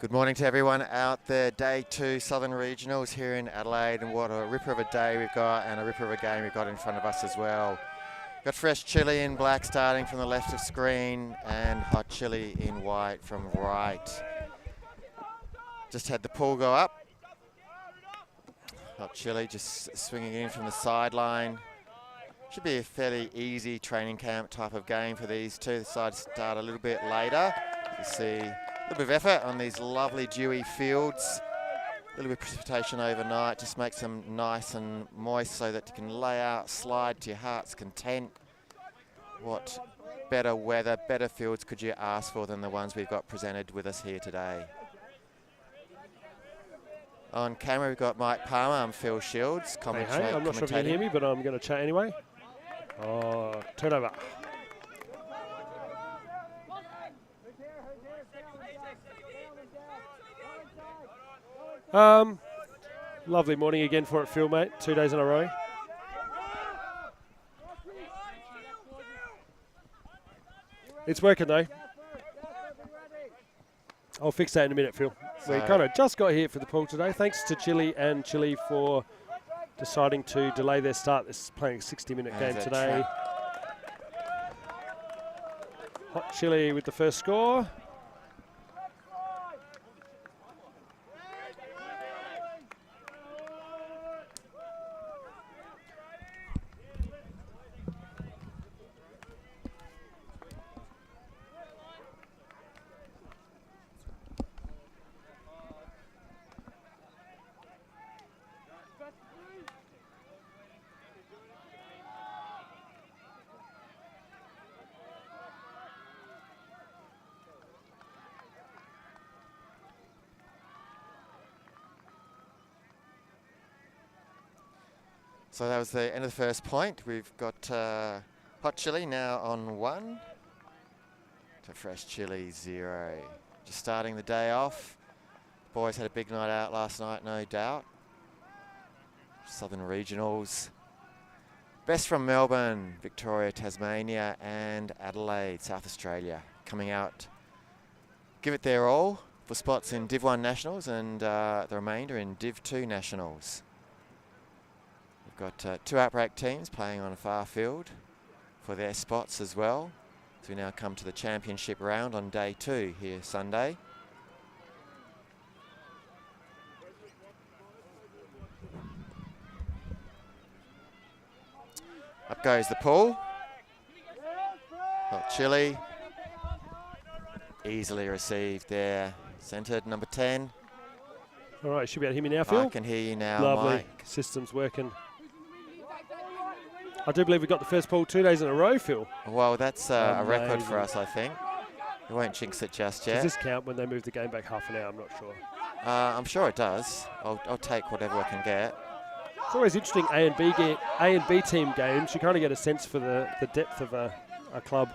Good morning to everyone out there. Day 2 Southern Regionals here in Adelaide, and what a ripper of a day we've got and a ripper of a game we've got in front of us as well. Got fresh chili in black starting from the left of screen and hot chili in white from right. Just had the pool go up. Hot chili just swinging in from the sideline. Should be a fairly easy training camp type of game for these two. The sides start a little bit later. You see a little bit of effort on these lovely dewy fields. A little bit of precipitation overnight just makes them nice and moist so that you can lay out, slide to your heart's content. What better weather, better fields could you ask for than the ones we've got presented with us here today? On camera we've got Mike Palmer, I'm Phil Shields. Hey, I'm not sure if you can hear me, but I'm going to chat anyway. Oh, turnover. Lovely morning again for it, Phil, mate. 2 days in a row. It's working, though. I'll fix that in a minute, Phil. We kind of just got here for the pool today. Thanks to Chile for deciding to delay their start. This is playing a 60-minute game today. Hot Chili with the first score. So that was the end of the first point. We've got hot chili now on 1 to fresh chili 0. Just starting the day off. Boys had a big night out last night, no doubt. Southern Regionals. Best from Melbourne, Victoria, Tasmania and Adelaide, South Australia. Coming out, give it their all for spots in Div 1 Nationals and the remainder in Div 2 Nationals. Got 2 outbreak teams playing on a far field for their spots as well. So we now come to the championship round on day 2 here Sunday. Up goes the pool. Hot chili. Easily received there. Centred, number 10. All right, should be able to hear me now, Phil? I can hear you now, Lovely. Mike. System's working. I do believe we got the first pool 2 days in a row, Phil. Well, that's a record for us, I think. We won't jinx it just yet. Does this count when they move the game back half an hour? I'm not sure. I'm sure it does. I'll take whatever I can get. It's always interesting, A and B team games. You kind of get a sense for the depth of a club.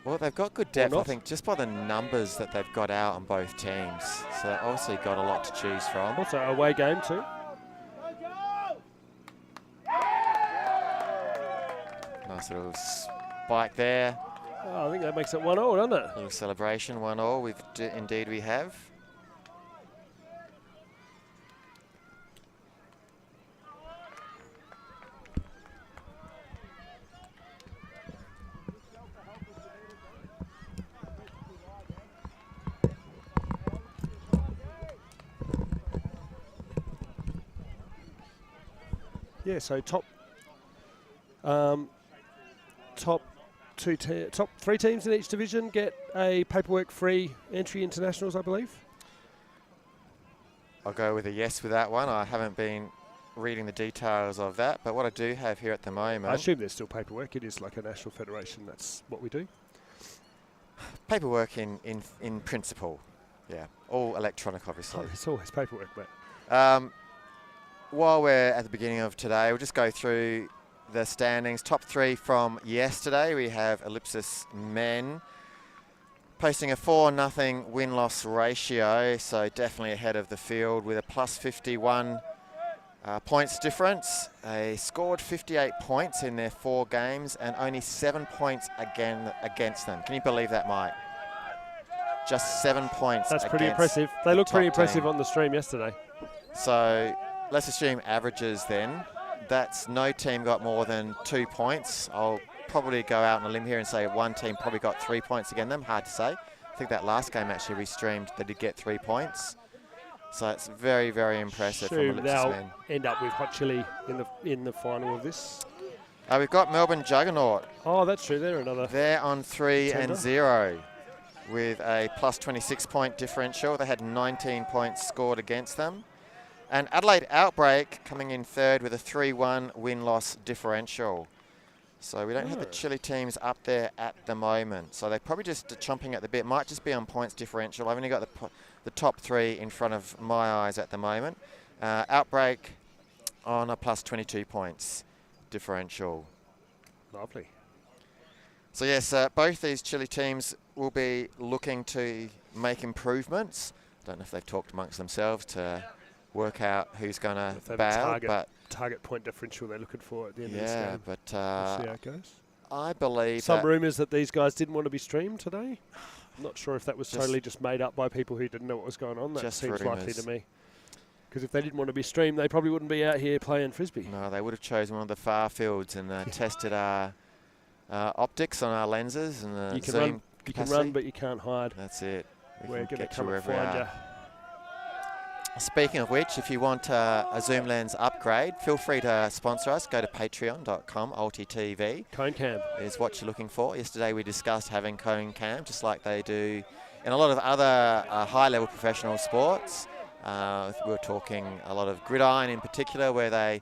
Well, they've got good depth, I think, just by the numbers that they've got out on both teams. So they've obviously got a lot to choose from. Also, away game too. Nice little spike there. Oh, I think that makes it 1-all, doesn't it? A little celebration, 1-all. Indeed we have. Yeah, so top 3 teams in each division get a paperwork-free entry into nationals, I believe. I'll go with a yes with that one. I haven't been reading the details of that, but what I do have here at the moment... I assume there's still paperwork. It is like a national federation. That's what we do. Paperwork in principle, yeah. All electronic, obviously. Oh, it's always paperwork, mate. While we're at the beginning of today, we'll just go through the standings. Top 3 from yesterday. We have Ellipsis Men posting a 4-0 win-loss ratio, so definitely ahead of the field with a plus 51 points difference. They scored 58 points in their 4 games and only 7 points against them. Can you believe that, Mike? just 7 points. That's pretty impressive. They looked pretty impressive on the stream yesterday. So let's assume averages then. That's no team got more than 2 points. I'll probably go out on a limb here and say one team probably got 3 points against them. Hard to say. I think that last game actually we streamed, they did get 3 points. So it's very, very impressive from Ellipsis they'll men. end up with hot chili in the final of this. We've got Melbourne Juggernaut. Oh, that's true. They're on 3-0 with a plus 26 point differential. They had 19 points scored against them. And Adelaide Outbreak coming in third with a 3-1 win-loss differential. So we don't have the Chile teams up there at the moment. So they're probably just chomping at the bit. Might just be on points differential. I've only got the top three in front of my eyes at the moment. Outbreak on a plus 22 points differential. Lovely. So yes, both these Chile teams will be looking to make improvements. Don't know if they've talked amongst themselves to work out who's going to bail, but target point differential they're looking for at the end of this game. Yeah, but we'll see how it goes. I believe some rumours that these guys didn't want to be streamed today. I'm not sure if that was totally just made up by people who didn't know what was going on. That seems likely to me. Because if they didn't want to be streamed, they probably wouldn't be out here playing frisbee. No, they would have chosen one of the far fields and tested our optics on our lenses and the zoom capacity. You can run, but you can't hide. That's it. We're going to come and find you. Speaking of which, if you want a zoom lens upgrade, feel free to sponsor us. Go to patreon.com, AltiTV. Cone cam is what you're looking for. Yesterday we discussed having cone cam, just like they do in a lot of other high-level professional sports. We were talking a lot of gridiron in particular, where they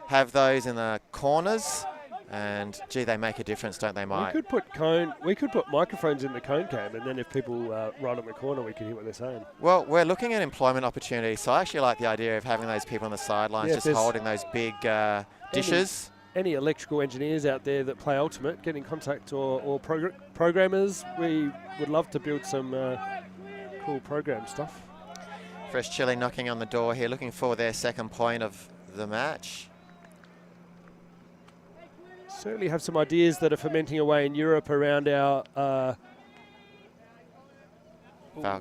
have those in the corners. And gee, they make a difference, don't they, Mike? We could put microphones in the cone cam, and then if people right on the corner, we could hear what they're saying. Well, we're looking at employment opportunities, so I actually like the idea of having those people on the sidelines just holding those big dishes. Any electrical engineers out there that play Ultimate, get in contact, or programmers. We would love to build some cool program stuff. Fresh Chile knocking on the door here, looking for their second point of the match. Certainly have some ideas that are fermenting away in Europe around our... Foul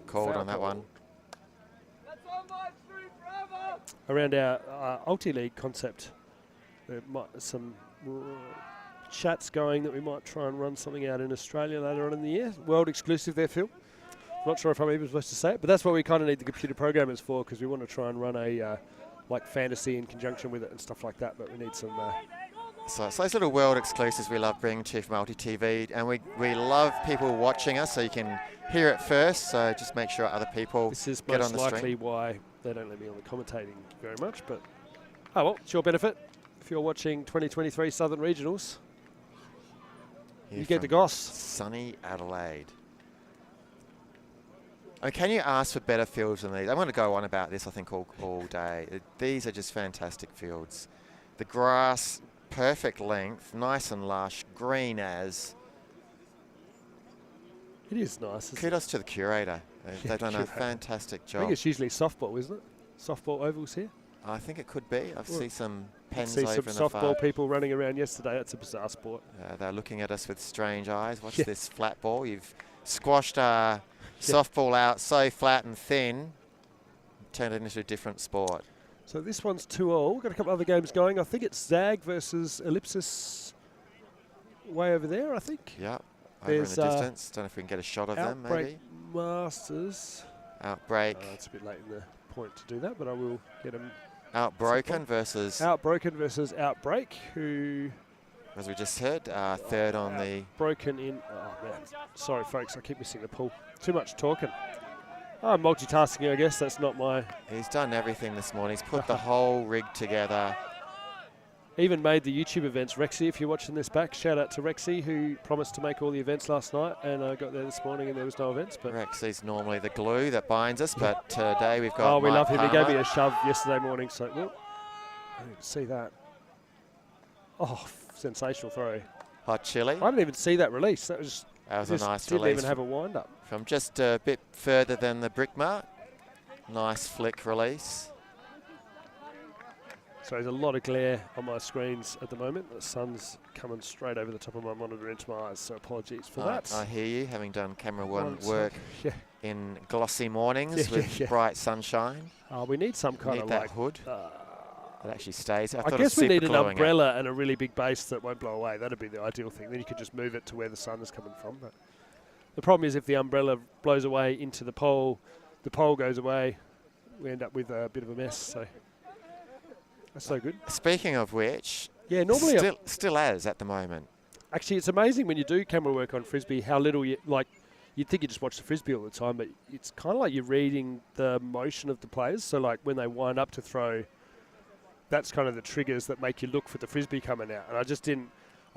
called on that one. Around our Ulti-League concept. There might some chats going that we might try and run something out in Australia later on in the year. World exclusive there, Phil. Not sure if I'm even supposed to say it, but that's what we kind of need the computer programmers for, because we want to try and run a like fantasy in conjunction with it and stuff like that, but we need some... So it's those little world exclusives we love bringing to you from AltiTV, and we love people watching us so you can hear it first, so just make sure other people get on the stream. This is most likely why they don't let me on the commentating very much, but oh well, it's your benefit. If you're watching 2023 Southern Regionals, you get the goss. Sunny Adelaide. I mean, can you ask for better fields than these? I'm going to go on about this, I think, all day. These are just fantastic fields. The grass... perfect length, nice and lush, green as. It is nice. Kudos to the curator. They've done a fantastic job. I think it's usually softball, isn't it? Softball ovals here. I think it could be. I've seen some pens over in the some softball people running around yesterday. That's a bizarre sport. They're looking at us with strange eyes. What's this flat ball? You've squashed our softball out so flat and thin, turned it into a different sport. So this one's 2-all. Got a couple other games going. I think it's Zag versus Ellipsis way over there, I think. Yeah, over in the distance. Don't know if we can get a shot of them, maybe. Masters. Outbreak. It's a bit late in the point to do that, but I will get them. Outbroken versus... Outbroken versus Outbreak, who... as we just heard, third on the... Broken in... Oh, man. Sorry, folks. I keep missing the pool. Too much talking. I'm multitasking, I guess. That's not my... He's done everything this morning. He's put the whole rig together. Even made the YouTube events. Rexy, if you're watching this back, shout out to Rexy, who promised to make all the events last night, and I got there this morning and there was no events. But Rexy's normally the glue that binds us, but today we've got we love him. Palmer. He gave me a shove yesterday morning, so I didn't see that. Oh, sensational throw. Hot chili. I didn't even see that release. That was a nice didn't release. Even have a wind-up. From just a bit further than the brick mark. Nice flick release. So there's a lot of glare on my screens at the moment. The sun's coming straight over the top of my monitor into my eyes, so apologies for that. I hear you, having done camera one Once work yeah. in glossy mornings with bright sunshine. We need some kind of that like hood that actually stays. I guess we need an umbrella and a really big base that won't blow away. That'd be the ideal thing. Then you could just move it to where the sun is coming from. But the problem is if the umbrella blows away into the pole goes away, we end up with a bit of a mess. So that's so good. Speaking of which, yeah, normally still as at the moment. Actually, it's amazing when you do camera work on frisbee how little you'd think you just watch the frisbee all the time, but it's kind of like you're reading the motion of the players. So like when they wind up to throw, that's kind of the triggers that make you look for the frisbee coming out. And I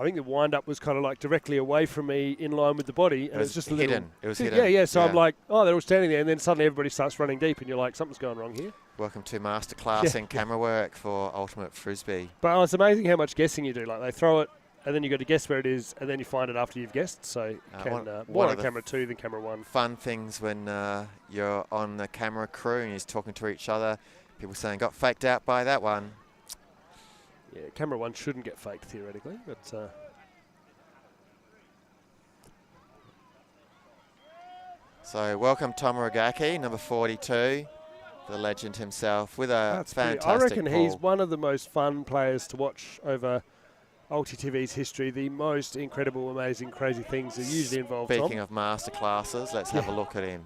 think the wind-up was kind of like directly away from me in line with the body. And it's just hidden. It was hidden. Yeah. So I'm like, oh, they're all standing there. And then suddenly everybody starts running deep and you're like, something's going wrong here. Welcome to masterclass in camera work for Ultimate Frisbee. But it's amazing how much guessing you do. Like they throw it and then you've got to guess where it is and then you find it after you've guessed. So more on camera 2 than camera 1. Fun things when you're on the camera crew and you're talking to each other. People saying, got faked out by that one. Yeah, camera 1 shouldn't get faked theoretically, but... So welcome Tom Rogacki, number 42, the legend himself, with a fantastic I reckon ball. He's one of the most fun players to watch over Ulti TV's history. The most incredible, amazing, crazy things are usually involved. Speaking of master classes, let's have a look at him.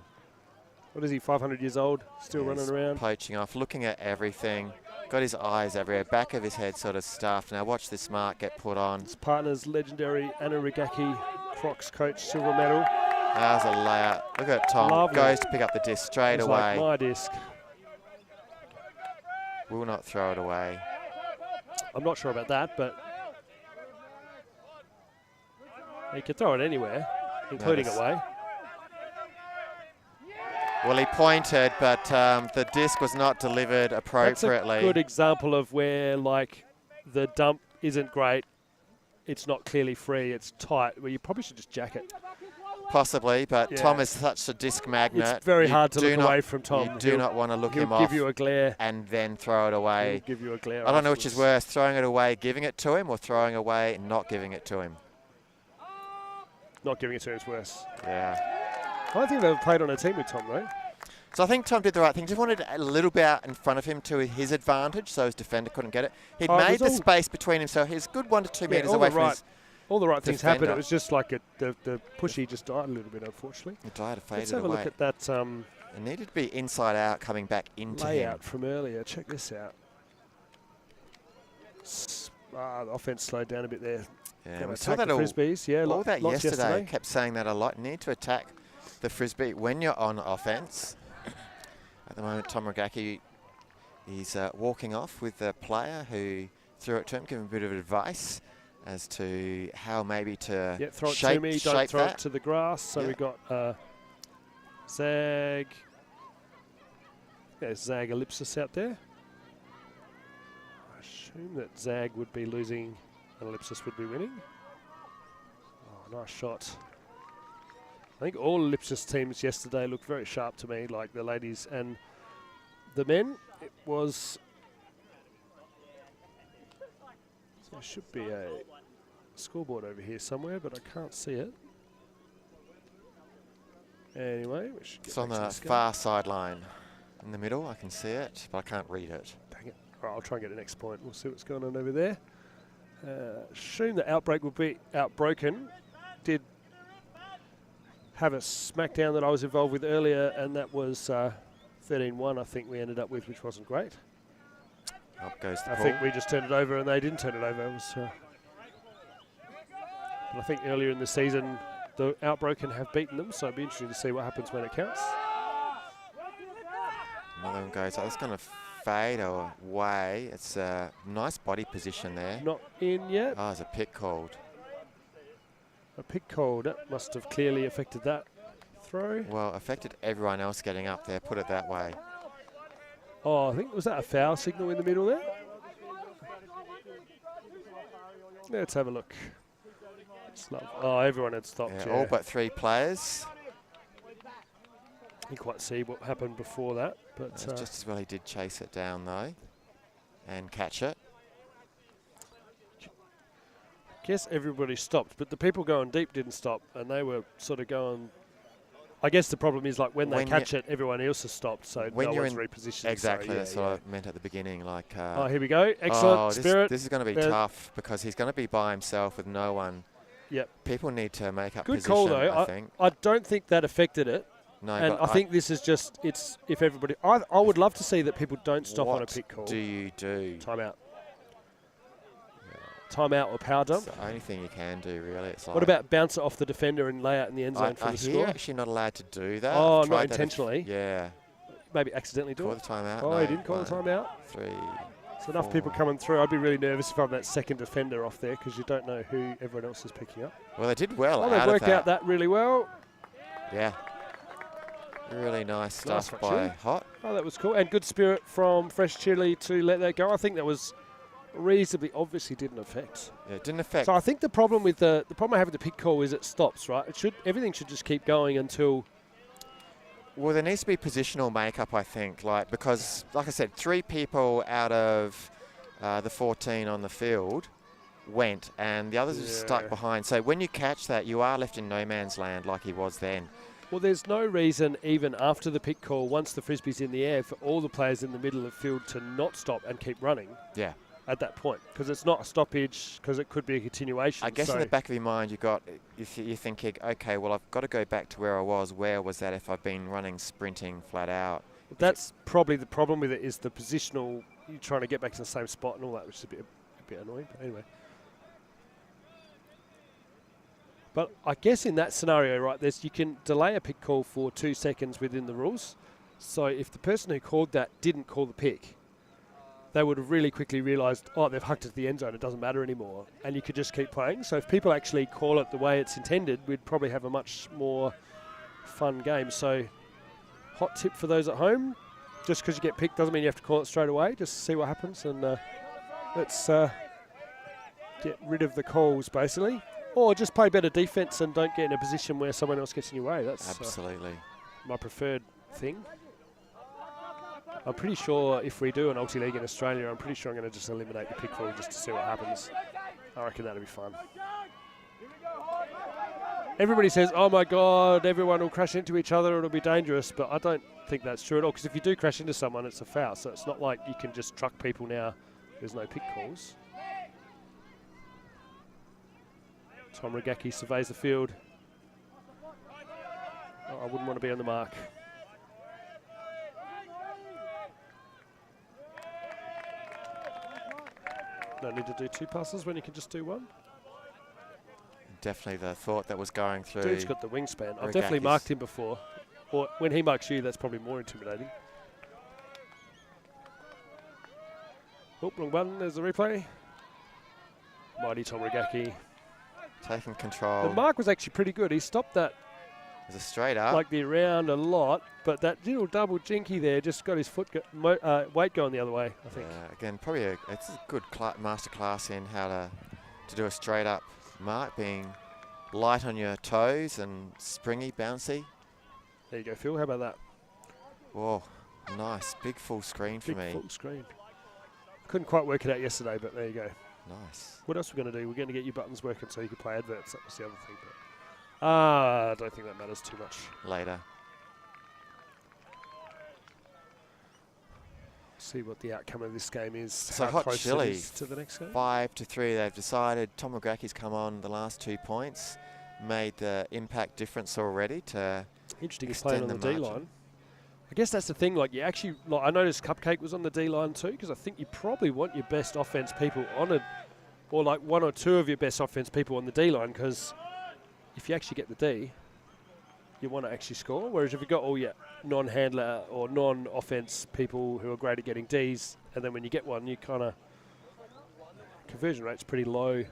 What is he, 500 years old, still running around? Poaching off, looking at everything. Got his eyes everywhere, back of his head sort of stuffed. Now watch this mark get put on. His partner's legendary Anna Rigaki, Crocs coach, silver medal. That was a layout. Look at Tom. Lovely. Goes to pick up the disc straight away. Like my disc. Will not throw it away. I'm not sure about that, but he can throw it anywhere, including away. Well, he pointed, but the disc was not delivered appropriately. That's a good example of where, like, the dump isn't great. It's not clearly free. It's tight. Well, you probably should just jack it. Possibly, but Tom is such a disc magnet. It's very hard to look away from Tom. You do not want to look him off. He'll give you a glare. And then throw it away. He'll give you a glare. I don't know which is worse, throwing it away, giving it to him, or throwing away and not giving it to him. Not giving it to him is worse. Yeah. I don't think I've ever played on a team with Tom, though. So I think Tom did the right thing. Just wanted a little bit out in front of him to his advantage, so his defender couldn't get it. He'd made the space between him, so he's good 1 to 2 metres away from his all the right things defender. happened. It was just like the pushy just died a little bit, unfortunately. It died, it faded Let's have away. a look at that. It needed to be inside out, coming back into layout him. From earlier. Check this out. The offense slowed down a bit there. Yeah, we saw that all frisbees. Yeah, all that yesterday. Kept saying that a lot. You need to attack the frisbee when you're on offense. At the moment, Tom Rogacki is walking off with the player who threw it to him, giving a bit of advice as to how maybe to throw it shape, to me, don't throw it to the grass. So we got Zag. There's Zag ellipsis out there. I assume that Zag would be losing and ellipsis would be winning. Oh, nice shot. I think all ellipsis teams yesterday looked very sharp to me, like the ladies and the men. It was... So there should be a scoreboard over here somewhere, but I can't see it. Anyway, we should get it's on the far sideline in the middle. I can see it, but I can't read it. Dang it. All right, I'll try and get the next point. We'll see what's going on over there. Assume the outbreak will be outbroken. Did have a smackdown that I was involved with earlier, and that was 13-1, I think we ended up with, which wasn't great. Up goes the I ball. think we just turned it over, and they didn't turn it over. It was, but I think earlier in the season, the Outbroken have beaten them, so it'd be interesting to see what happens when it counts. Another one goes, it's going to fade away. It's a nice body position there. Not in yet. Oh, there's a pick called. A pick called. That must have clearly affected that throw. Well, affected everyone else getting up there, put it that way. Oh, I think, was that a foul signal in the middle there? Let's have a look. Oh, everyone had stopped. Yeah, all but 3 players. Didn't quite see what happened before that, but just as well he did chase it down though. and catch it. I guess everybody stopped, but the people going deep didn't stop, and they were sort of going. I guess the problem is like when they catch it, everyone else has stopped, so no one's repositioning. Exactly, so, that's what I meant at the beginning. Like, oh, here we go. Excellent spirit. This is going to be tough because he's going to be by himself with no one. Yep. People need to make up Good position, call, though. I think. I don't think that affected it. No, and I think this is just, it's if everybody, I would love to see that people don't stop on a pick call. What do you do? Timeout. Timeout or power dump. It's the only thing you can do, really. It's like, what about bounce it off the defender and lay out in the end zone for the score? You're actually not allowed to do that. Oh, not intentionally? Yeah. Maybe accidentally do call it. the timeout. Oh, he didn't call the timeout? 3. There's enough people coming through. I'd be really nervous if I'm that second defender off there because you don't know who everyone else is picking up. Well, they did well they've worked out that really well. Yeah. Really nice stuff by Hot. Oh, that was cool. And good spirit from Fresh Chili to let that go. I think that was reasonably obviously didn't affect. Yeah, it didn't affect. So I think the problem with the problem I have with the pick call is it stops, right? Everything should just keep going until. Well, there needs to be positional makeup, I think, because, like I said, 3 people out of the 14 on the field went, and the others were stuck behind. So when you catch that, you are left in no man's land like he was then. Well, there's no reason, even after the pick call, once the frisbee's in the air, for all the players in the middle of the field to not stop and keep running. Yeah. At that point, because it's not a stoppage, because it could be a continuation. I guess in the back of your mind, you're thinking, okay, well, I've got to go back to where I was. Where was that if I've been running, sprinting flat out? That's probably the problem with it is the positional. You're trying to get back to the same spot and all that, which is a bit annoying. But anyway. But I guess in that scenario, right, you can delay a pick call for 2 seconds within the rules. So if the person who called that didn't call the pick, they would have really quickly realised, oh, they've hucked it to the end zone, it doesn't matter anymore. And you could just keep playing. So if people actually call it the way it's intended, we'd probably have a much more fun game. So hot tip for those at home, just because you get picked doesn't mean you have to call it straight away. Just see what happens and let's get rid of the calls, basically. Or just play better defence and don't get in a position where someone else gets in your way. That's absolutely my preferred thing. I'm pretty sure if we do an ulti-league in Australia, I'm pretty sure I'm going to just eliminate the pick call just to see what happens. I reckon that'll be fun. Everybody says, oh my God, everyone will crash into each other, it'll be dangerous, but I don't think that's true at all, because if you do crash into someone, it's a foul, so it's not like you can just truck people now. There's no pick calls. Tom Regaki surveys the field. Oh, I wouldn't want to be on the mark. No need to do 2 passes when you can just do 1. Definitely the thought that was going through. Dude's got the wingspan. I've definitely marked him before. Or when he marks you, that's probably more intimidating. Oh, wrong button. There's the replay. Mighty Tom Regaki. Taking control. The mark was actually pretty good. He stopped that. It was a straight up. Like the around a lot, but that little double jinky there just got his weight going the other way, I think. Again, probably it's a good master class in how to do a straight up mark, being light on your toes and springy, bouncy. There you go, Phil. How about that? Whoa, nice. Big full screen for me. Big full screen. Couldn't quite work it out yesterday, but there you go. Nice. What else are we going to do? We're going to get your buttons working so you can play adverts. That was the other thing. But I don't think that matters too much. Later. See what the outcome of this game is. So Hot Chili to the next game. 5-3. They've decided. Tom McGracky's come on the last 2 points, made the impact difference already to. Interesting. He's playing on the D line. I guess that's the thing. Like you actually, like I noticed Cupcake was on the D line too, because I think you probably want your best offense people on it, or like 1 or 2 of your best offense people on the D line, because if you actually get the D, you want to actually score. Whereas if you've got all your non-handler or non-offense people who are great at getting Ds, and then when you get one, you kind of conversion rate's pretty low,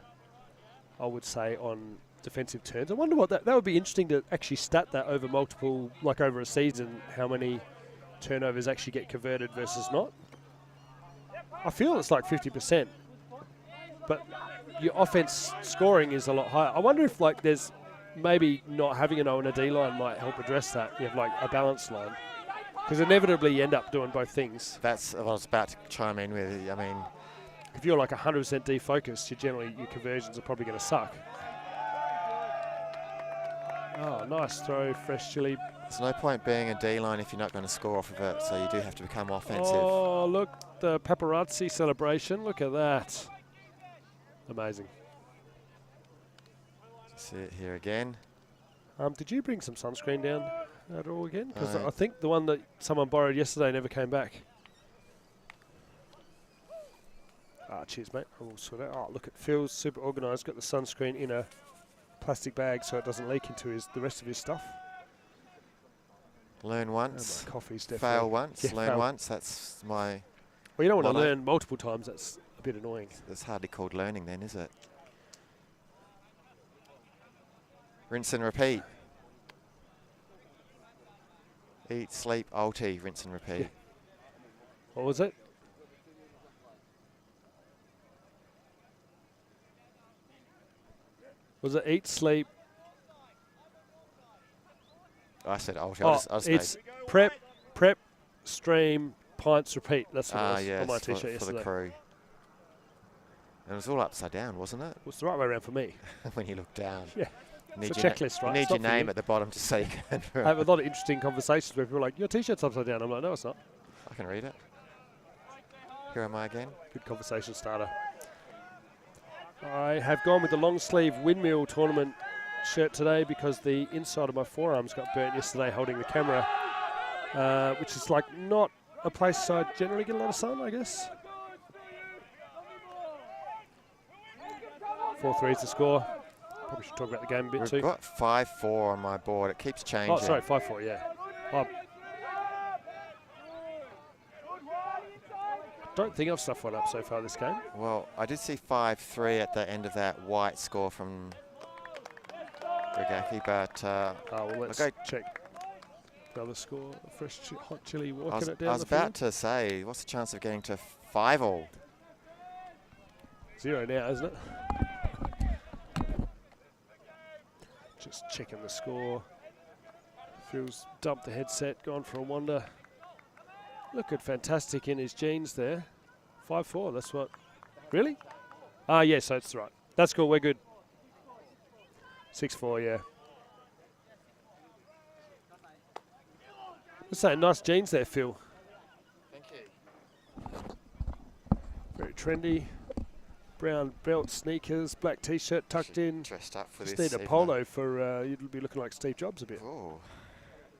I would say, on defensive turns. I wonder what that would be interesting to actually stat that over multiple, like over a season, how many turnovers actually get converted versus not. I feel it's like 50%, but your offense scoring is a lot higher. I wonder if like there's maybe not having an O and a D line might help address that. You have like a balanced line. Because inevitably you end up doing both things. That's what I was about to chime in with. I mean, if you're like 100% defocused, your conversions are probably going to suck. Oh, nice throw, fresh chili. There's no point being a D-line if you're not going to score off of it, so you do have to become offensive. Oh, look, the paparazzi celebration. Look at that. Amazing. See it here again. Did you bring some sunscreen down at all again? Because I think the one that someone borrowed yesterday never came back. Cheers, mate. I will sort out. Oh, look, it feels super organised. Got the sunscreen in a plastic bag so it doesn't leak into the rest of his stuff. Learn once, coffee's fail once, learn once. That's my... Well, you don't want to learn multiple times. That's a bit annoying. It's hardly called learning then, is it? Rinse and repeat. Eat, sleep, ulti, rinse and repeat. Yeah. What was it? Was it eat, sleep? I said ulti. It's prep, stream, pints, repeat. That's what it was yes, on my T-shirt yesterday. For the crew. And it was all upside down, wasn't it? It's the right way around for me. When you look down. Yeah. It's a checklist, right? You need your name at the bottom to say. I have a lot of interesting conversations where people are like, your T-shirt's upside down. I'm like, no, it's not. I can read it. Here am I again. Good conversation starter. I have gone with the long sleeve windmill tournament shirt today because the inside of my forearms got burnt yesterday holding the camera, which is like not a place I generally get a lot of sun, I guess. 4-3 is the score. Probably should talk about the game a bit too. We've got 5-4 on my board. It keeps changing. Oh, sorry, 5-4, yeah. I don't think I've stuffed one up so far this game. Well, I did see 5-3 at the end of that white score from Rigaki, but well, let's check the other score. Fresh hot chili walking it down the field. I was about to say, what's the chance of getting to 5-all? 0 now, isn't it? Just checking the score. Phil's dumped the headset, gone for a wander. Looking fantastic in his jeans there. 5-4, that's what. Really? Yes, that's right. That's cool, we're good. 6-4, yeah. Let's say nice jeans there, Phil. Thank you. Very trendy. Brown belt, sneakers, black T-shirt tucked in. Dressed up for just this. Need a polo for you'd be looking like Steve Jobs a bit. Oh,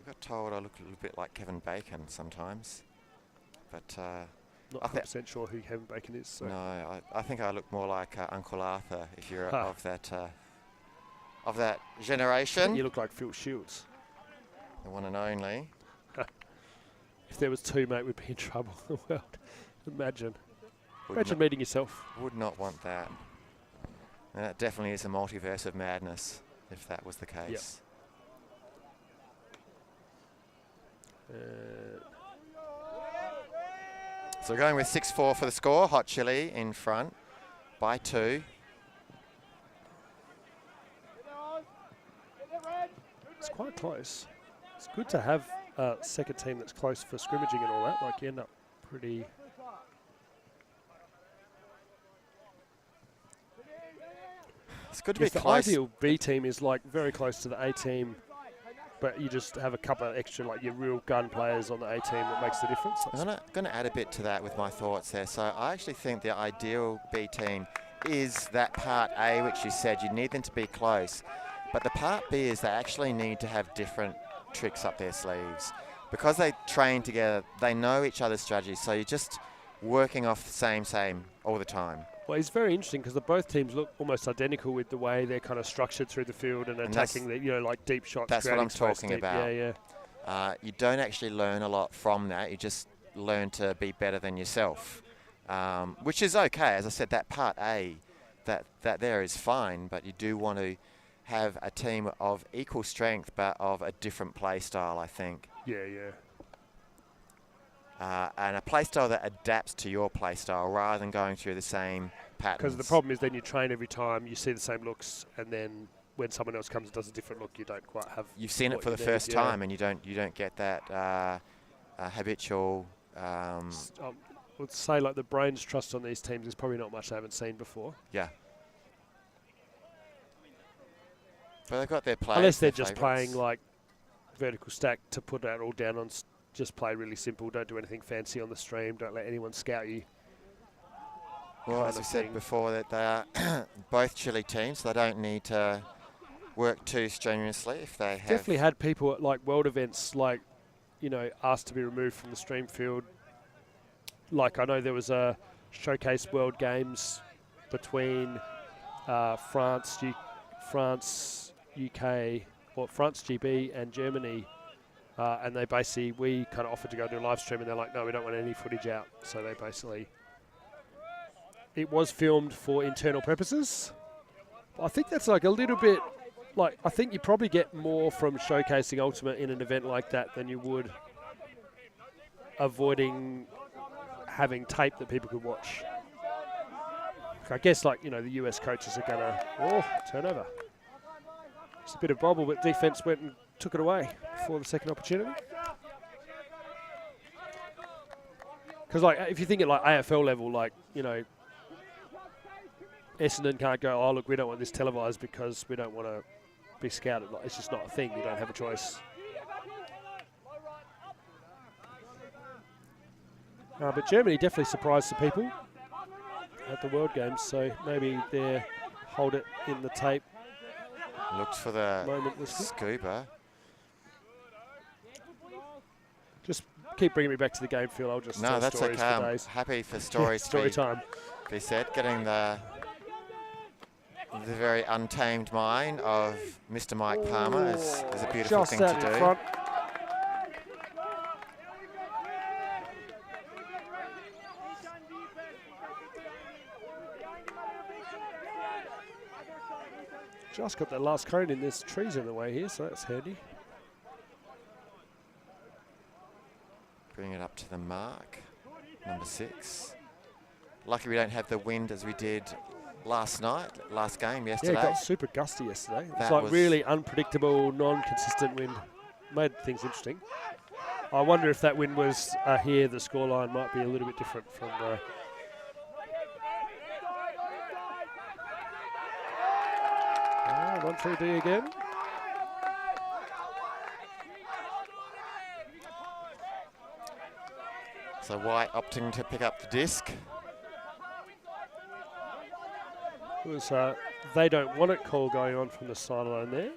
I got told I look a little bit like Kevin Bacon sometimes, but not 100% sure who Kevin Bacon is. So. No, I think I look more like Uncle Arthur if you're of that generation. You look like Phil Shields, the one and only. If there was two, mate, we'd be in trouble. Well, imagine. Would meeting yourself. Would not want that. And that definitely is a multiverse of madness, if that was the case. Yep. So we're going with 6-4 for the score. Hot Chili in front by 2. It's quite close. It's good to have a second team that's close for scrimmaging and all that. Like you end up pretty... It's good to be the close. The ideal B team is like very close to the A team, but you just have a couple of extra, like your real gun players on the A team that makes the difference. I'm going to add a bit to that with my thoughts there. So I actually think the ideal B team is that part A, which you said you need them to be close. But the part B is they actually need to have different tricks up their sleeves. Because they train together, they know each other's strategies. So you're just working off the same all the time. Well, it's very interesting because both teams look almost identical with the way they're kind of structured through the field and attacking the, like deep shots. That's what I'm talking about. Yeah. You don't actually learn a lot from that. You just learn to be better than yourself, which is okay. As I said, that part A, that there is fine, but you do want to have a team of equal strength but of a different play style, I think. Yeah. And a play style that adapts to your play style rather than going through the same patterns. Because the problem is then you train every time, you see the same looks, and then when someone else comes and does a different look, you don't quite have. You've seen it for the first time, and you don't get that habitual. I would say like the brains trust on these teams is probably not much they haven't seen before. Yeah. But they've got their players. Unless they're just playing like vertical stack to put that all down on, just play really simple, don't do anything fancy on the stream, don't let anyone scout you. Well, as we said before, that they are both Chile teams, so they don't need to work too strenuously if they have. Definitely had people at like world events, like, you know, asked to be removed from the stream field. Like I know there was a showcase World Games between France, UK, or France GB and Germany, and they basically, we kind of offered to go do a live stream, and they're like, no, we don't want any footage out. So they basically, it was filmed for internal purposes. I think that's like a little bit, like, I think you probably get more from showcasing Ultimate in an event like that than you would avoiding having tape that people could watch. I guess, like, you know, the US coaches are going to, turnover. It's a bit of bobble, but defense went and took it away before the second opportunity. Because, like, if you think at like AFL level, like, you know, Essendon can't go, oh, look, we don't want this televised because we don't want to be scouted. Like, it's just not a thing. You don't have a choice. But Germany definitely surprised some people at the World Games, so maybe they hold it in the tape. Looked for the scuba. Just keep bringing me back to the game, Phil. I'll just tell that's stories okay. for I'm days. happy for stories Story time. Be said. Getting the very untamed mind of Mr. Mike Palmer is a beautiful thing to do. Front. Just got that last cone in. There's trees in the way here, so that's handy. Bring it up to the mark, number 6. Lucky we don't have the wind as we did last game yesterday. Yeah, it got super gusty yesterday. It's That like was really unpredictable, non-consistent wind. Made things interesting. I wonder if that wind was here, the scoreline might be a little bit different from... 1-3D again. So White opting to pick up the disc. It was they don't want it call going on from the sideline there.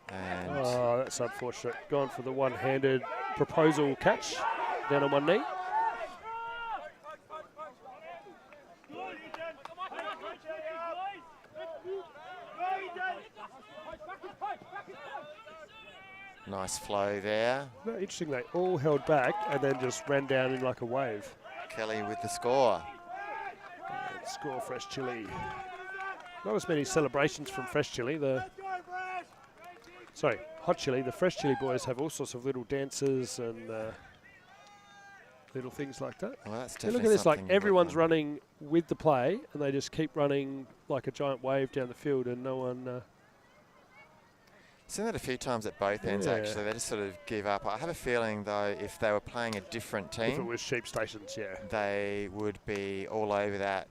And oh, that's unfortunate. Gone for the one-handed proposal catch down on one knee. nice flow there. No, interesting, they all held back and then just ran down in like a wave. Kelly with the score. And score Fresh Chile. Not as many celebrations from Fresh Chile. Hot Chile. The Fresh Chile boys have all sorts of little dances and little things like that. Well, that's look at this, like everyone's running with the play and they just keep running like a giant wave down the field and no one... Seen that a few times at both ends, actually. They just sort of give up. I have a feeling, though, if they were playing a different team... If it was sheep stations, yeah. They would be all over that,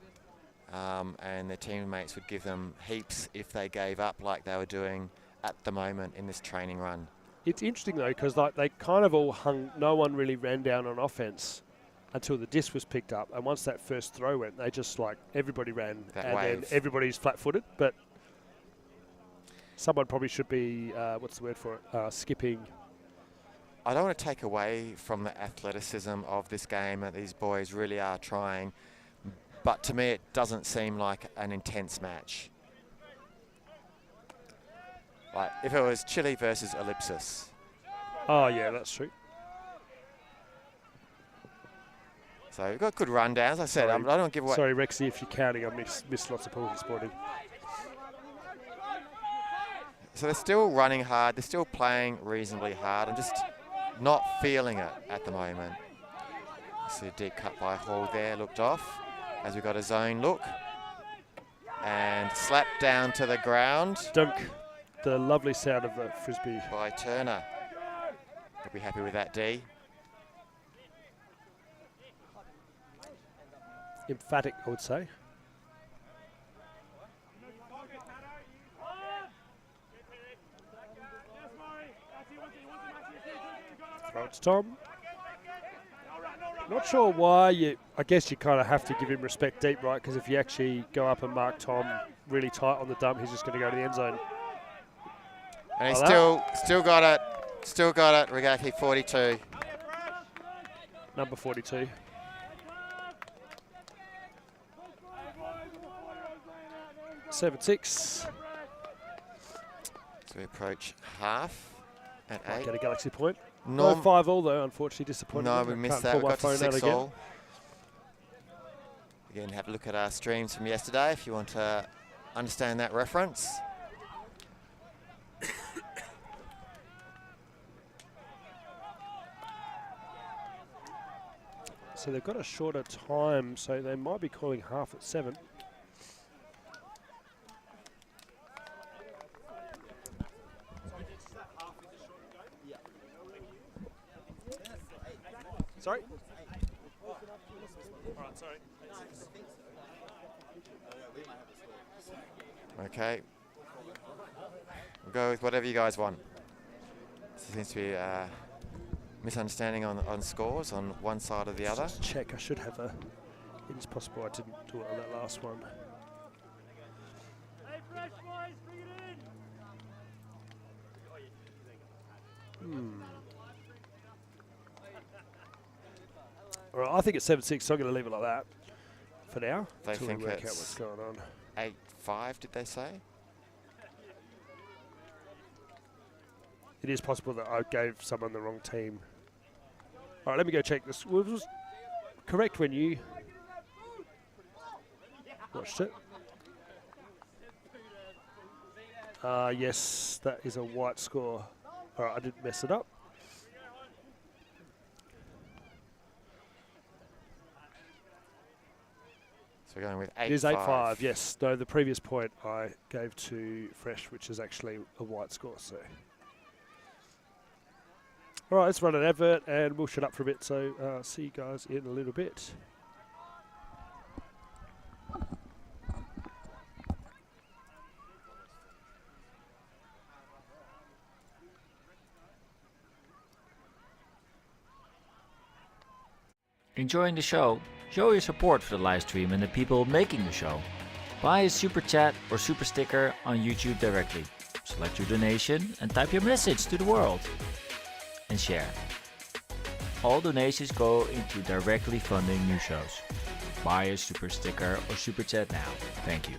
and their teammates would give them heaps if they gave up like they were doing at the moment in this training run. It's interesting, though, because like, they kind of all hung... No one really ran down on offense until the disc was picked up. And once that first throw went, they just, like, everybody ran. That and wave. Then everybody's flat-footed, but... Someone probably should be, what's the word for it, skipping. I don't want to take away from the athleticism of this game, that these boys really are trying, but to me it doesn't seem like an intense match. Like, if it was Chile versus Ellipsis. Oh, yeah, that's true. So we've got good rundowns. As I said, I don't give away... Sorry, Rexy, if you're counting, I missed lots of points this morning. So they're still running hard. They're still playing reasonably hard. I'm just not feeling it at the moment. See a deep cut by Hall there, looked off as we got a zone look. And slapped down to the ground. Dunk. The lovely sound of the frisbee. By Turner. I'll be happy with that, D. Emphatic, I would say. Throw it to Tom. Not sure why I guess you kind of have to give him respect deep, right? Because if you actually go up and mark Tom really tight on the dump, he's just going to go to the end zone. And he's still got it. Still got it. Regaki 42. Number 42. Seven, 6. So we approach half at 8. Get a Galaxy point. No 5-all though, unfortunately disappointing. No, we missed that. We got to 6-all. Again, have a look at our streams from yesterday if you want to understand that reference. So they've got a shorter time, so they might be calling half at 7. Sorry? All right, sorry. Okay. We'll go with whatever you guys want. There seems to be a misunderstanding on scores on one side or the other. Just check, I should have a... It is possible I didn't do it on that last one. Hey, fresh boys, bring it in! All right, I think it's 7-6, so I'm going to leave it like that for now. They until think we work out it's what's going on. 8-5, did they say? It is possible that I gave someone the wrong team. All right, let me go check this. Was it correct when you watched it? Yes, that is a white score. All right, I didn't mess it up. So we're going with 8-5. It is 8-5, yes. No, the previous point I gave to Fresh, which is actually a white score. So, all right, let's run an advert and we'll shut up for a bit. So, see you guys in a little bit. Enjoying the show? Show your support for the live stream and the people making the show. Buy a super chat or super sticker on YouTube directly. Select your donation and type your message to the world. And share. All donations go into directly funding new shows. Buy a super sticker or super chat now. Thank you.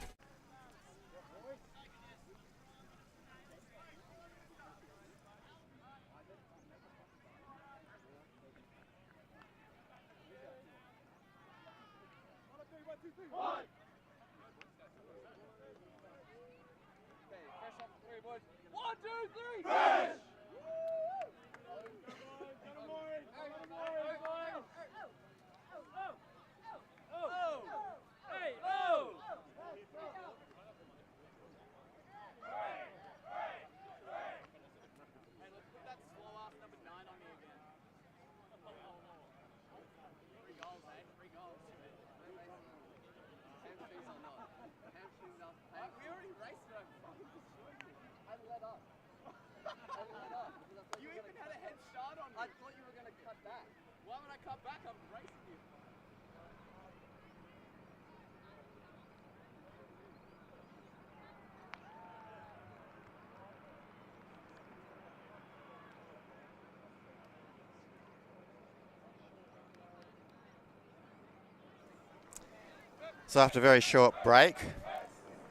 So after a very short break,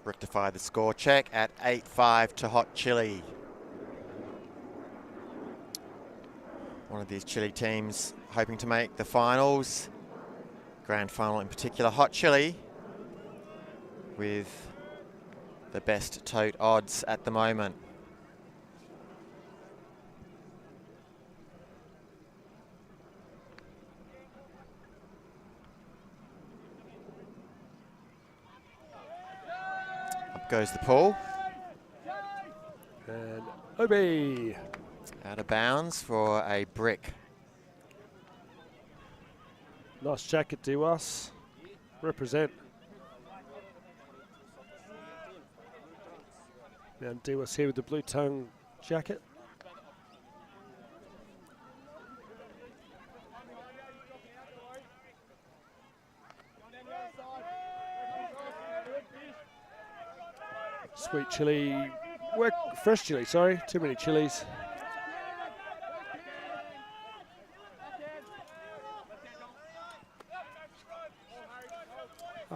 rectify the score check at 8-5 to Hot Chili. One of these Chili teams hoping to make the finals. Grand final in particular, Hot Chili with the best tote odds at the moment. Up goes the pool. And Obi. Out of bounds for a brick. Nice jacket, Diwas. Represent. And Diwas here with the blue tongue jacket. Sweet chili, fresh chili, sorry, too many chilies.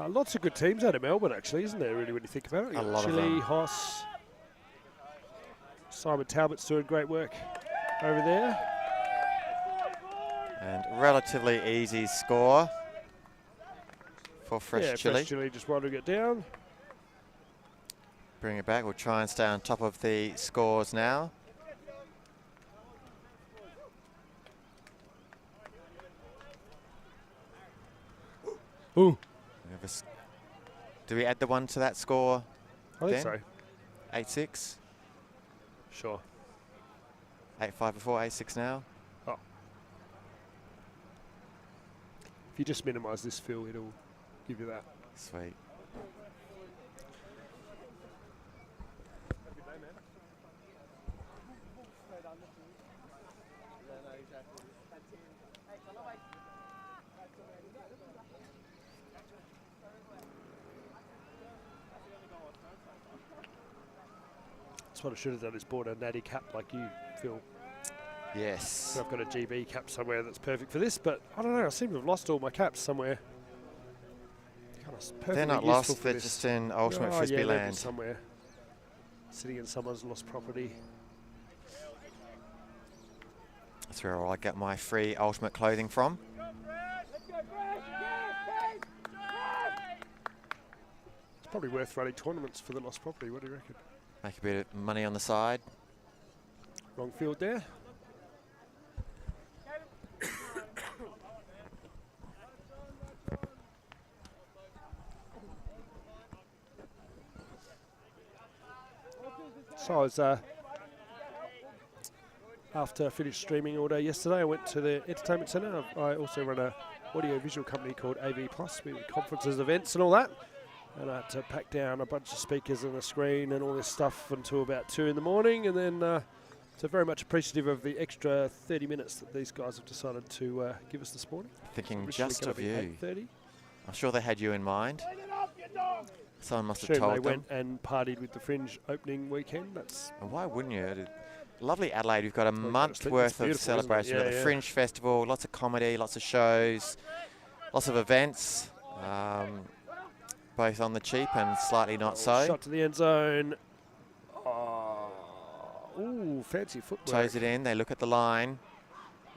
Lots of good teams out of Melbourne, actually, isn't there, really, when you think about it? A lot of Chile, them. Hoss, Simon Talbot's doing great work over there. And relatively easy score for Fresh Chili. Fresh Chili just wandering it down. Bring it back. We'll try and stay on top of the scores now. Ooh. Do we add the one to that score? I think then? so. 8-6? Sure. 8-5 before, 8-6 now? Oh. If you just minimise this, Phil, it'll give you that. Sweet. That's what I should have done, is bought a natty cap like you, Phil. Yes. I've got a GB cap somewhere that's perfect for this, but I don't know, I seem to have lost all my caps somewhere. They're not lost, they're just in ultimate frisbee yeah, land. Somewhere. Sitting in someone's lost property. That's where I get my free ultimate clothing from. It's probably worth running tournaments for the lost property, what do you reckon? Make a bit of money on the side. Wrong field there. So I was, after I finished streaming all day yesterday, I went to the entertainment centre. I also run a audio-visual company called AV Plus, with conferences, events and all that. And I had to pack down a bunch of speakers and a screen and all this stuff until about 2 in the morning. And then, so very much appreciative of the extra 30 minutes that these guys have decided to give us this morning. Thinking just of you. 8:30. I'm sure they had you in mind. Someone must have They told them. went and partied with the Fringe opening weekend. That's And why wouldn't you? Lovely Adelaide. We've got a Well, month it's worth of beautiful, isn't it? celebration. We've got Yeah, the yeah. Fringe Festival, lots of comedy, lots of shows, lots of events, both on the cheap and slightly not so. shot to the end zone. Ooh, fancy footwork. Toes it in. They look at the line.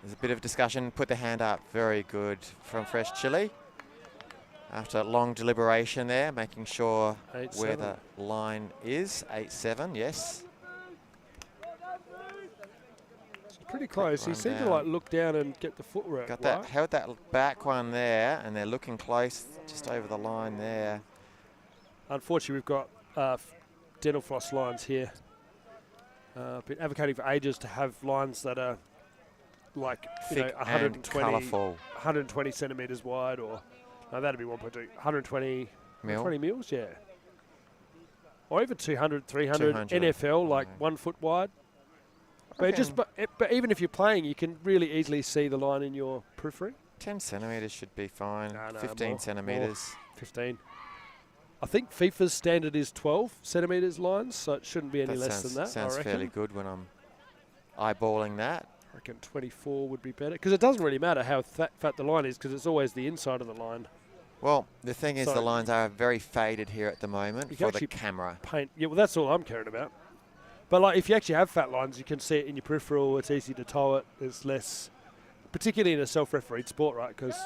There's a bit of discussion. Put the hand up. Very good from Fresh Chili. After long deliberation there, making sure 8-7. where the line is. 8-7, yes. It's pretty close. He one seemed to down. like look down and get the footwork Got right. that. Held that back one there, and they're looking close, just over the line there. Unfortunately, we've got dental floss lines here. Been advocating for ages to have lines that are like Thick and 120, colourful. 120 centimetres wide, or no, that'd be 1.2, 120 Mil. 120 mils, yeah. Or even 200, 300, 200. NFL, like Yeah. 1 foot wide. But but even if you're playing, you can really easily see the line in your periphery. 10 centimetres should be fine. No, 15 more, centimetres. 15. I think FIFA's standard is 12 centimetres lines, so it shouldn't be any That less than that. sounds I reckon. fairly good when I'm eyeballing that. I reckon 24 would be better, because it doesn't really matter how fat the line is, because it's always the inside of the line. Well, the thing is, So the lines are very faded here at the moment You can for the actually camera. Paint. Yeah, well, that's all I'm caring about. But like, if you actually have fat lines, you can see it in your peripheral. It's easy to tow it. There's less, particularly in a self-refereed sport, right? Because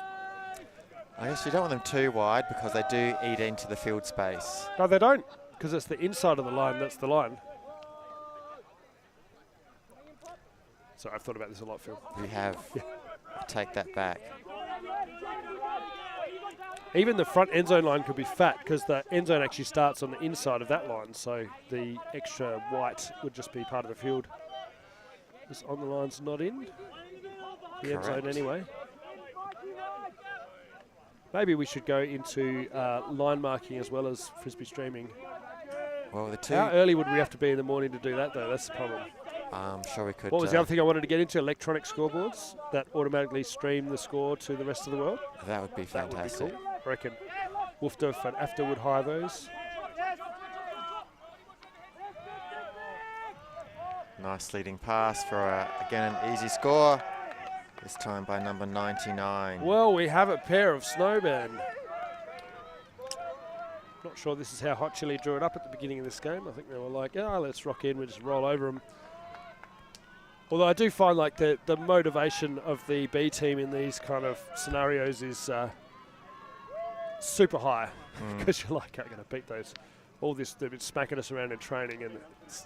I guess you don't want them too wide because they do eat into the field space. no, they don't, because it's the inside of the line that's the line. So I've thought about this a lot, Phil. We have. Take that back. Even the front end zone line could be fat, because the end zone actually starts on the inside of that line. So the extra white would just be part of the field. This on the line's not in. The end zone Correct. anyway. Maybe we should go into line marking as well as frisbee streaming. Well, the How two, early would we have to be in the morning to do that, though? That's the problem. I'm sure we could. What was the other thing I wanted to get into? Electronic scoreboards that automatically stream the score to the rest of the world. That would be That would be fantastic. cool. I reckon Woofdorf and After would hire those. Nice leading pass for, again, an easy score. This time by number 99. Well, we have a pair of snowmen. Not sure this is how Hot Chili drew it up at the beginning of this game. I think they were like, oh, let's rock in, we'll just roll over them. Although I do find like the motivation of the B team in these kind of scenarios is super high because you're like, I'm going to beat those. All this, they've been smacking us around in training and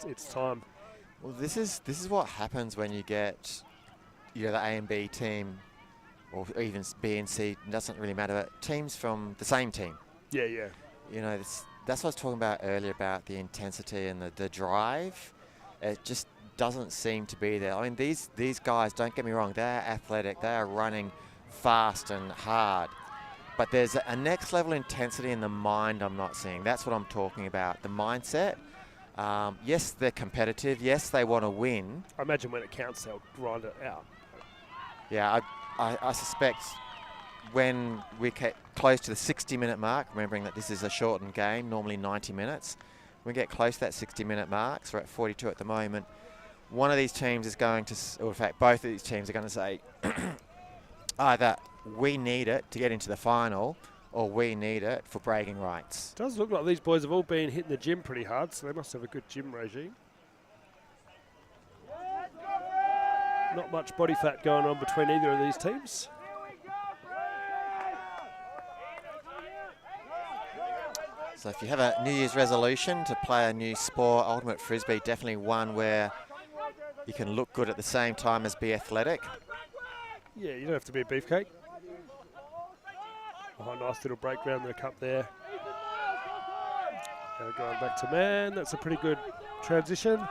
it's time. Well, this is what happens when you get, the A and B team, or even B and C, doesn't really matter, but teams from the same team. Yeah, yeah. That's what I was talking about earlier about the intensity and the drive. It just doesn't seem to be there. I mean, these guys, don't get me wrong, they're athletic, they are running fast and hard. But there's a next level intensity in the mind I'm not seeing. That's what I'm talking about, the mindset. Yes, they're competitive. Yes, they want to win. I imagine when it counts, they'll grind it out. Yeah, I suspect when we get close to the 60-minute mark, remembering that this is a shortened game, normally 90 minutes, when we get close to that 60-minute mark, so we're at 42 at the moment, one of these teams is going to, or in fact, both of these teams are going to say either we need it to get into the final or we need it for bragging rights. Does look like these boys have all been hitting the gym pretty hard, so they must have a good gym regime. Not much body fat going on between either of these teams. So if you have a New Year's resolution to play a new sport, Ultimate Frisbee, definitely one where you can look good at the same time as be athletic. Yeah, you don't have to be a beefcake. Oh, nice little break round the cup there. Going back to man. That's a pretty good transition.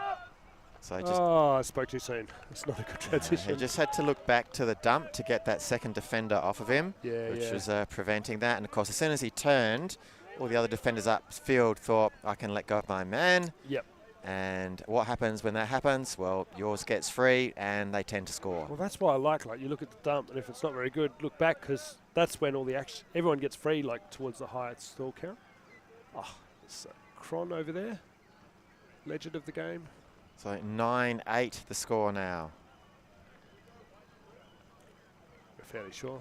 So just, I spoke too soon. It's not a good transition. he just had to look back to the dump to get that second defender off of him, Yeah, which yeah. was preventing that. And of course, as soon as he turned, all the other defenders upfield thought, I can let go of my man. Yep. And what happens when that happens? Well, yours gets free and they tend to score. Well, that's why I like you look at the dump, and if it's not very good, look back, because that's when all the action, everyone gets free, like towards the highest stall count. Oh, it's Cron over there, legend of the game. So 9-8 the score now. We're fairly sure.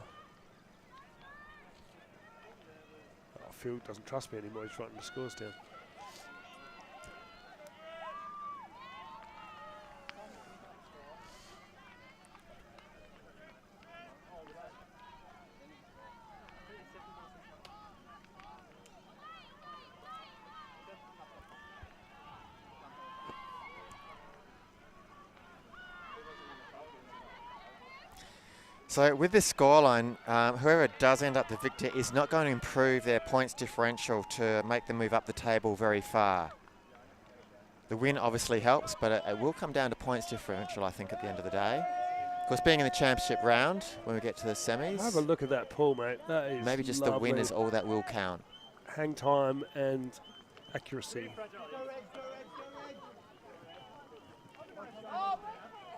Oh, Phil doesn't trust me anymore. He's writing the scores down. So with this scoreline, whoever does end up the victor is not going to improve their points differential to make them move up the table very far. The win obviously helps, but it will come down to points differential, I think, at the end of the day. Of course, being in the championship round, when we get to the semis, Have a look at that pool, mate. That is maybe just lovely. the win is all that will count. Hang time and accuracy.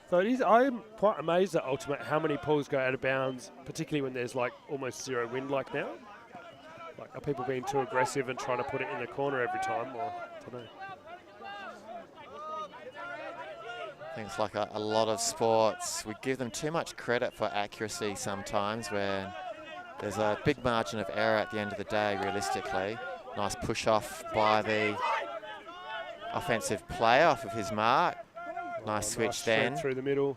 So it is, I'm quite amazed at Ultimate how many pools go out of bounds, particularly when there's like almost zero wind like now. Like, are people being too aggressive and trying to put it in the corner every time, or I don't know. I think it's like a lot of sports. We give them too much credit for accuracy sometimes, where there's a big margin of error at the end of the day, realistically. Nice push off by the offensive player off of his mark. Nice switch nice then. through the middle.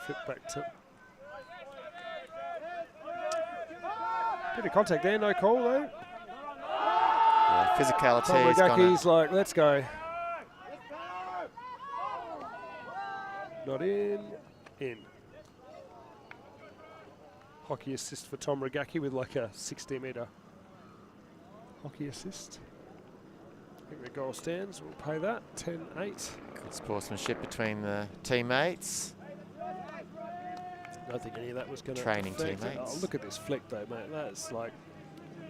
Flip back to. Bit of contact there, no call though. Yeah, physicality is Tomagaki's gonna. like, let's go. Not in. In. Hockey assist for Tom Regaki with like a 60-metre hockey assist. think the goal stands. We'll pay that. 10-8. Good sportsmanship between the teammates. I don't think any of that was going to Training affect it. teammates. Oh, look at this flick though, mate. That's like,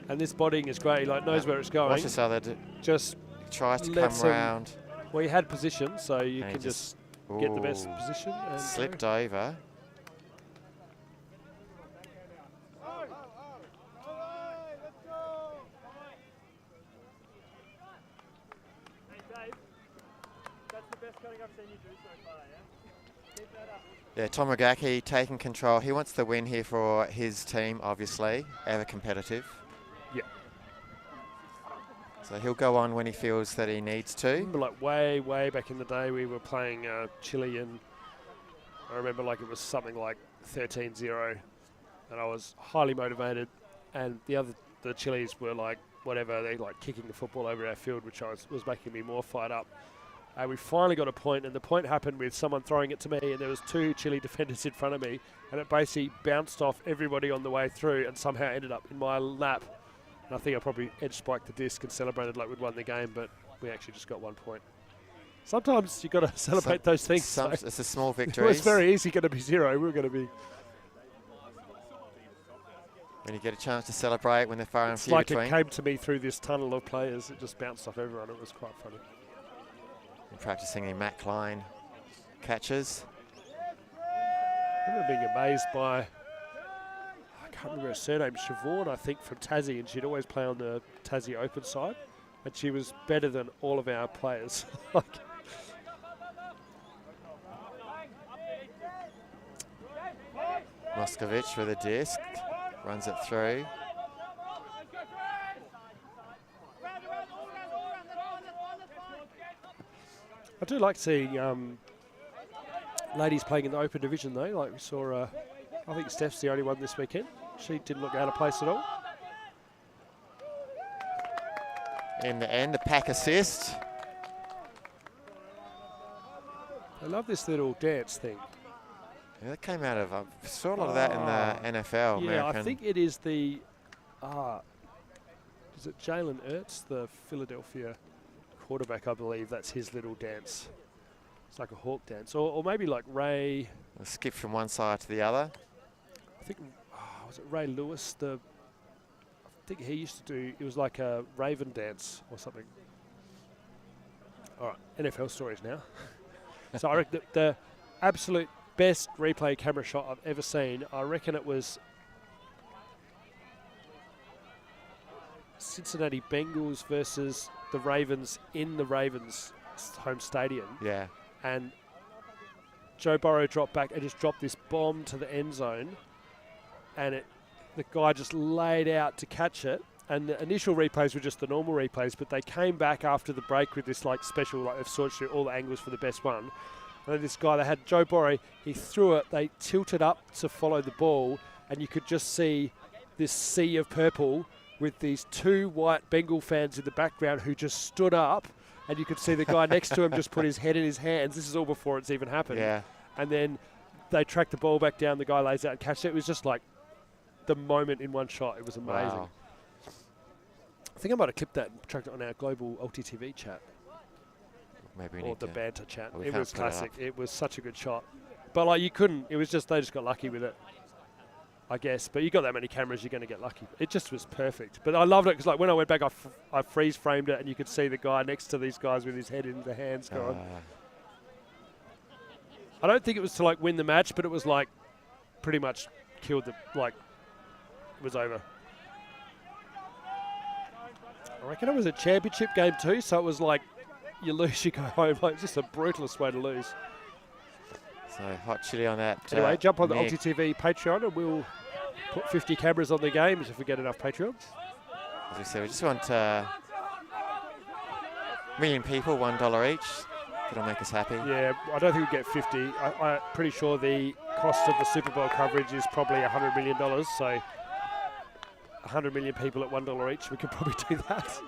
and this bodying is great. He like knows where it's going. Watch this other. Just Tries to lets come him- round. well, he had position, so you And he can just Ooh, get the best position. And slipped over. Hey, Dave. That's the best cutting I've seen you do so far, yeah? Keep that up. Yeah, Tom Ragaki taking control. He wants the win here for his team, obviously. Ever competitive. Yeah. So he'll go on when he feels that he needs to. remember like way back in the day we were playing Chile, and I remember like it was something like 13-0 and I was highly motivated, and the Chilis were like whatever, they like kicking the football over our field, which was making me more fired up. We finally got a point, and the point happened with someone throwing it to me, and there was 2 Chile defenders in front of me, and it basically bounced off everybody on the way through and somehow ended up in my lap. And I think I probably edge spiked the disc and celebrated like we'd won the game, but we actually just got 1 point. Sometimes you've got to celebrate those things. So It's a small it victory. was very easy going to be 0. We were going to be... When you get a chance to celebrate when they're far and It's few like between. it came to me through this tunnel of players. It just bounced off everyone. It was quite funny. And practicing the Mac line catches. I remember being amazed by, I can't remember her surname, Siobhan, I think, from Tassie, and she'd always play on the Tassie open side, and she was better than all of our players. Like, Moskovich with a disc. Runs it through. I do like seeing ladies playing in the open division, though. Like we saw, I think Steph's the only one this weekend. She didn't look out of place at all. In the end, a pack assist. I love this little dance thing. Yeah, that came out of, I saw a lot of that in the NFL. Yeah, American. I think it is the, is it Jalen Ertz, the Philadelphia quarterback, I believe. That's his little dance. It's like a hawk dance. Or maybe like Ray, A skip from one side to the other. I think, was it Ray Lewis? I think he used to do, it was like a Raven dance or something. All right, NFL stories now. So I reckon the absolute best replay camera shot I've ever seen, I reckon it was Cincinnati Bengals versus the Ravens in the Ravens home stadium. Yeah. And Joe Burrow dropped back and just dropped this bomb to the end zone, and the guy just laid out to catch it. And the initial replays were just the normal replays, but they came back after the break with this like special, like they've sorted through all the angles for the best one. And then this guy, they had Joe Burrow, he threw it, they tilted up to follow the ball, and you could just see this sea of purple with these 2 white Bengal fans in the background who just stood up, and you could see the guy next to him just put his head in his hands. This is all before it's even happened. Yeah. And then they tracked the ball back down, the guy lays out and catches it. It was just like the moment in one shot. It was amazing. Wow. I think I might have clipped that and tracked it on our global Ulti TV chat. Maybe we Or need the to. banter chat. we It can't was put it up. classic. It was such a good shot. But like you couldn't, it was just, they just got lucky with it, I guess. But you got that many cameras, you're going to get lucky. It just was perfect. But I loved it because like when I went back, I freeze framed it, and you could see the guy next to these guys with his head in the hands going. I don't think it was to like win the match, but it was like pretty much killed the, like, it was over. I reckon it was a championship game too, so it was like you lose, you go home. Like, it's just a brutalist way to lose. So hot chili on that. Anyway, jump on the Nick. Ulti TV Patreon, and we'll put 50 cameras on the games if we get enough Patreons. As we said, we just want a million people, $1 each. That'll make us happy. Yeah, I don't think we'll get 50. I'm pretty sure the cost of the Super Bowl coverage is probably $100 million, so 100 million people at $1 each, we could probably do that.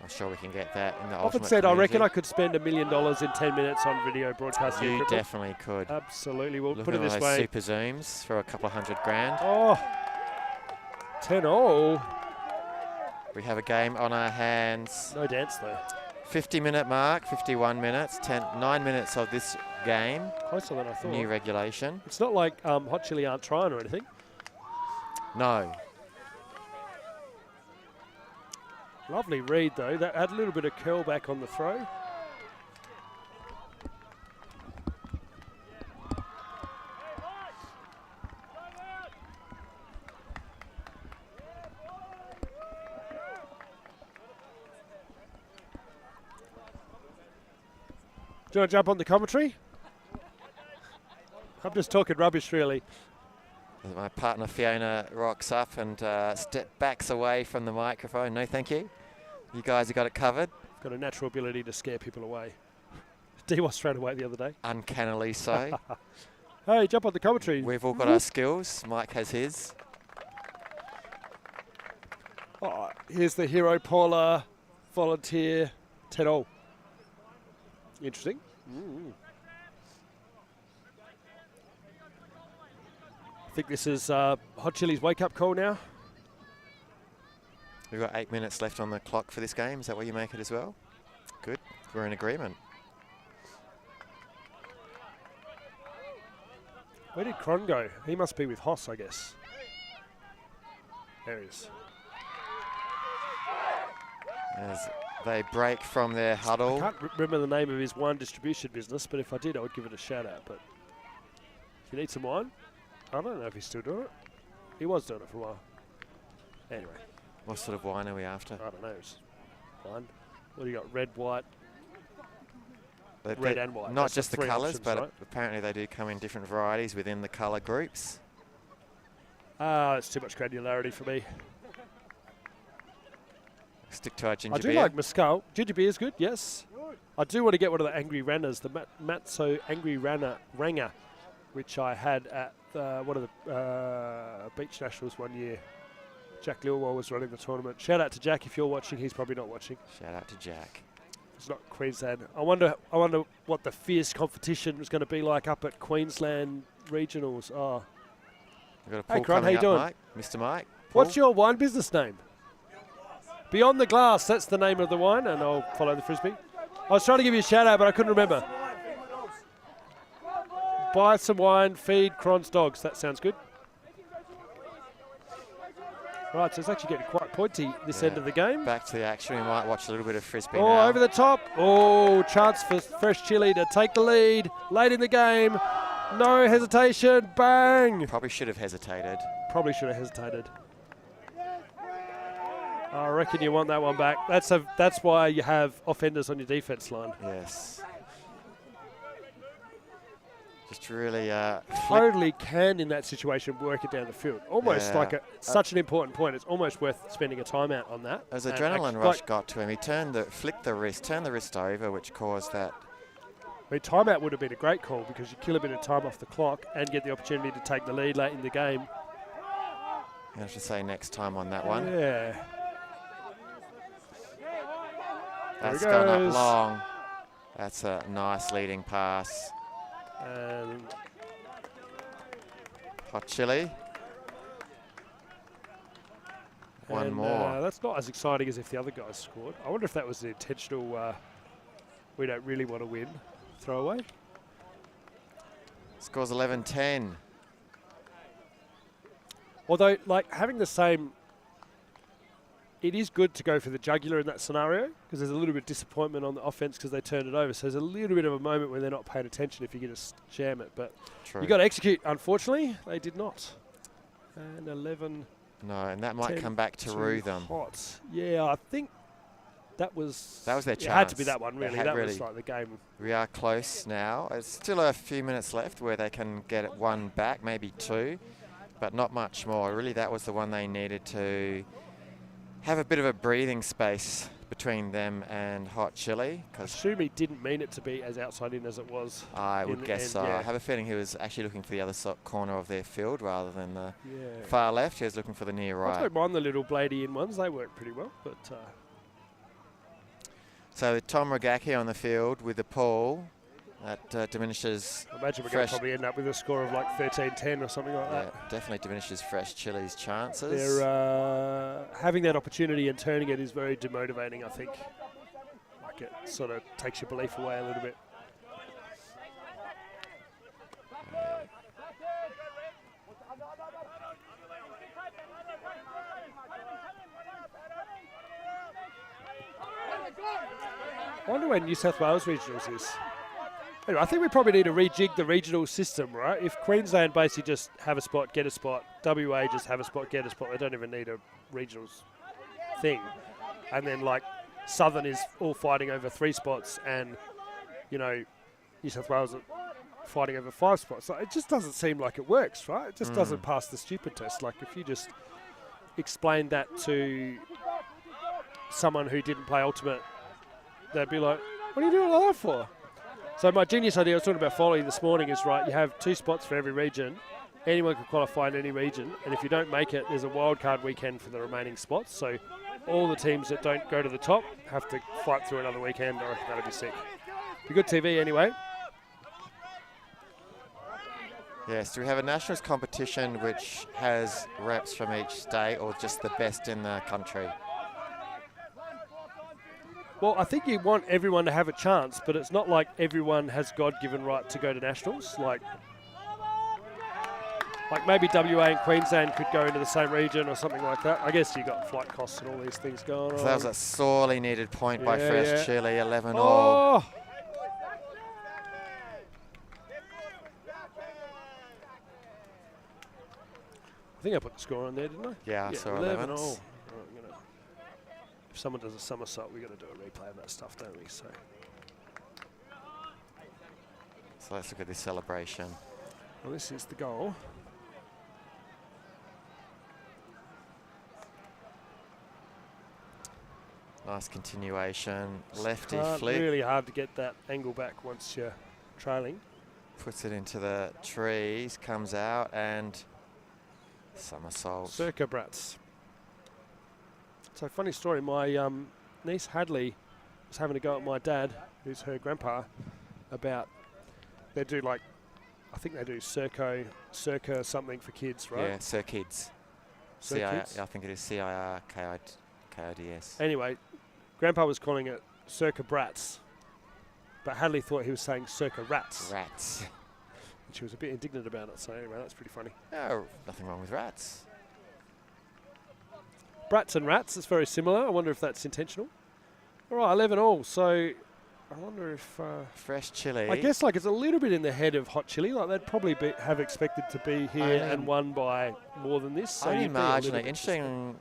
I'm sure we can get that in the Often ultimate said, I reckon I community. could spend $1 million in 10 minutes on video broadcasting. You equipment. definitely could. Absolutely. We'll Look put at it all this those way. super zooms for a couple of $100 grand. Oh, 10-0. We have a game on our hands. No dance though. 50-minute mark, 51 minutes, 9 minutes of this game. Closer than I thought. New regulation. It's not like Hot Chili aren't trying or anything. No. Lovely read though. That had a little bit of curl back on the throw. Do you want to jump on the commentary? I'm just talking rubbish, really. My partner Fiona rocks up and backs away from the microphone. No, thank you. You guys have got it covered. Got a natural ability to scare people away. D was straight away the other day. Uncannily so. Hey, jump on the commentary. We've all got our skills. Mike has his. Oh, here's the hero Paula, volunteer, 10-all. Interesting. I think this is Hot Chili's wake-up call now. We've got 8 minutes left on the clock for this game. Is that what you make it as well? Good. We're in agreement. Where did Cron go? He must be with Hoss, I guess. There he is. As they break from their huddle. I can't remember the name of his wine distribution business, but if I did, I would give it a shout out. But if you need some wine, I don't know if he's still doing it. He was doing it for a while. Anyway. What sort of wine are we after? I don't know. It's wine. What do you got? Red, white? But red and white. Not That's just the three colours, options, but right? apparently they do come in different varieties within the colour groups. It's too much granularity for me. Stick to our ginger I do beer. like Mescal. Ginger beer is good, yes. I do want to get one of the Angry Ranners, the Matzo Angry Ranger, which I had at one of the Beach Nationals one year. Jack Lilwell was running the tournament. Shout out to Jack if you're watching. He's probably not watching. Shout out to Jack. It's not Queensland. I wonder what the fierce competition was going to be like up at Queensland regionals. Oh, We've got a hey, pool Cron, how coming you up, doing? Mike. Mr. Mike. What's Paul? your wine business name? Beyond the Glass. That's the name of the wine, and I'll follow the frisbee. I was trying to give you a shout out, but I couldn't remember. Buy some wine, feed Cron's dogs. That sounds good. Right, so it's actually getting quite pointy this end of the game. Back to the action. We might watch a little bit of frisbee Oh, now. over the top. Oh, chance for Fresh Chili to take the lead late in the game. No hesitation. Bang. Probably should have hesitated. Probably should have hesitated. I reckon you want that one back. That's why you have offenders on your defense line. Yes. Just really Totally can, in that situation, work it down the field. Almost Yeah. like such an important point. It's almost worth spending a timeout on that. As And adrenaline act- rush like, got to him, he turned the wrist over, which caused that. I mean, timeout would have been a great call because you kill a bit of time off the clock and get the opportunity to take the lead late in the game. I have to say next time on that one. Yeah. That's There he gone up goes. long. That's a nice leading pass. And Hot Chili. One more. That's not as exciting as if the other guys scored. I wonder if that was an intentional, we don't really want to win throwaway. Scores 11-10. Although, like, having the same, it is good to go for the jugular in that scenario because there's a little bit of disappointment on the offense because they turned it over. So there's a little bit of a moment where they're not paying attention if you get to jam it. But True. you got to execute. Unfortunately, they did not. And 11. No, and that might 10 come back to rue them. Hot. Yeah, I think that was That was their It had to be chance. that one, They really. had That was really- like the game. We are close now. There's still a few minutes left where they can get it one back, maybe two, but not much more. Really, that was the one they needed to have a bit of a breathing space between them and Hot Chili. I Because assume he didn't mean it to be as outside in as it was. I in would the guess end, so. yeah. I have a feeling he was actually looking for the other corner of their field rather than the Yeah. far left. He was looking for the near I right. don't mind the little bladey in ones. They work pretty well. But So Tom Rogacki on the field with the pull. That diminishes. I imagine we're going to probably end up with a score of like 13-10 or something like that. Definitely diminishes Fresh Chili's chances. They're having that opportunity and turning it is very demotivating, I think. Like it sort of takes your belief away a little bit. I wonder when New South Wales Regionals is. Anyway, I think we probably need to rejig the regional system, right? If Queensland basically just have a spot, get a spot, WA just have a spot, get a spot, they don't even need a regionals thing. And then like Southern is all fighting over 3 spots and, you know, New South Wales are fighting over 5 spots. So it just doesn't seem like it works, right? It just doesn't pass the stupid test. Like if you just explain that to someone who didn't play Ultimate, they'd be like, what are you doing all that for? So my genius idea, I was talking about Fowler this morning, is right, you have 2 spots for every region. Anyone can qualify in any region. And if you don't make it, there's a wildcard weekend for the remaining spots. So all the teams that don't go to the top have to fight through another weekend. I reckon that'll be sick. Be good TV anyway. Yes, do we have a nationals competition which has reps from each state or just the best in the country? Well, I think you want everyone to have a chance, but it's not like everyone has God-given right to go to nationals. Like maybe WA and Queensland could go into the same region or something like that. I guess you got flight costs and all these things going on. So that was a sorely needed point by Fresh Chili, 11 Oh. all. I think I put the score on there, didn't I? Yeah, I saw 11 11s. all. If someone does a somersault, we've got to do a replay of that stuff, don't we? So let's look at this celebration. well, this is the goal. Nice continuation. Lefty It's flick. really hard to get that angle back once you're trailing. Puts it into the trees, comes out and somersault. Circa brats. So funny story, my niece Hadley was having a go at my dad, who's her grandpa, about, they do like, I think they do circa something for kids, right? Yeah, Sir Kids. Kids? I think it is CIRKIDS. Anyway, grandpa was calling it circa brats, but Hadley thought he was saying circa rats. Rats. And she was a bit indignant about it, so anyway, that's pretty funny. Oh, nothing wrong with rats. Brats and rats, it's very similar. I wonder if that's intentional. All right, 11 all. So I wonder if... Fresh Chili. I guess like it's a little bit in the head of Hot Chili. Like they'd probably have expected to be here and won by more than this. So only you'd be a little marginally. bit Interesting,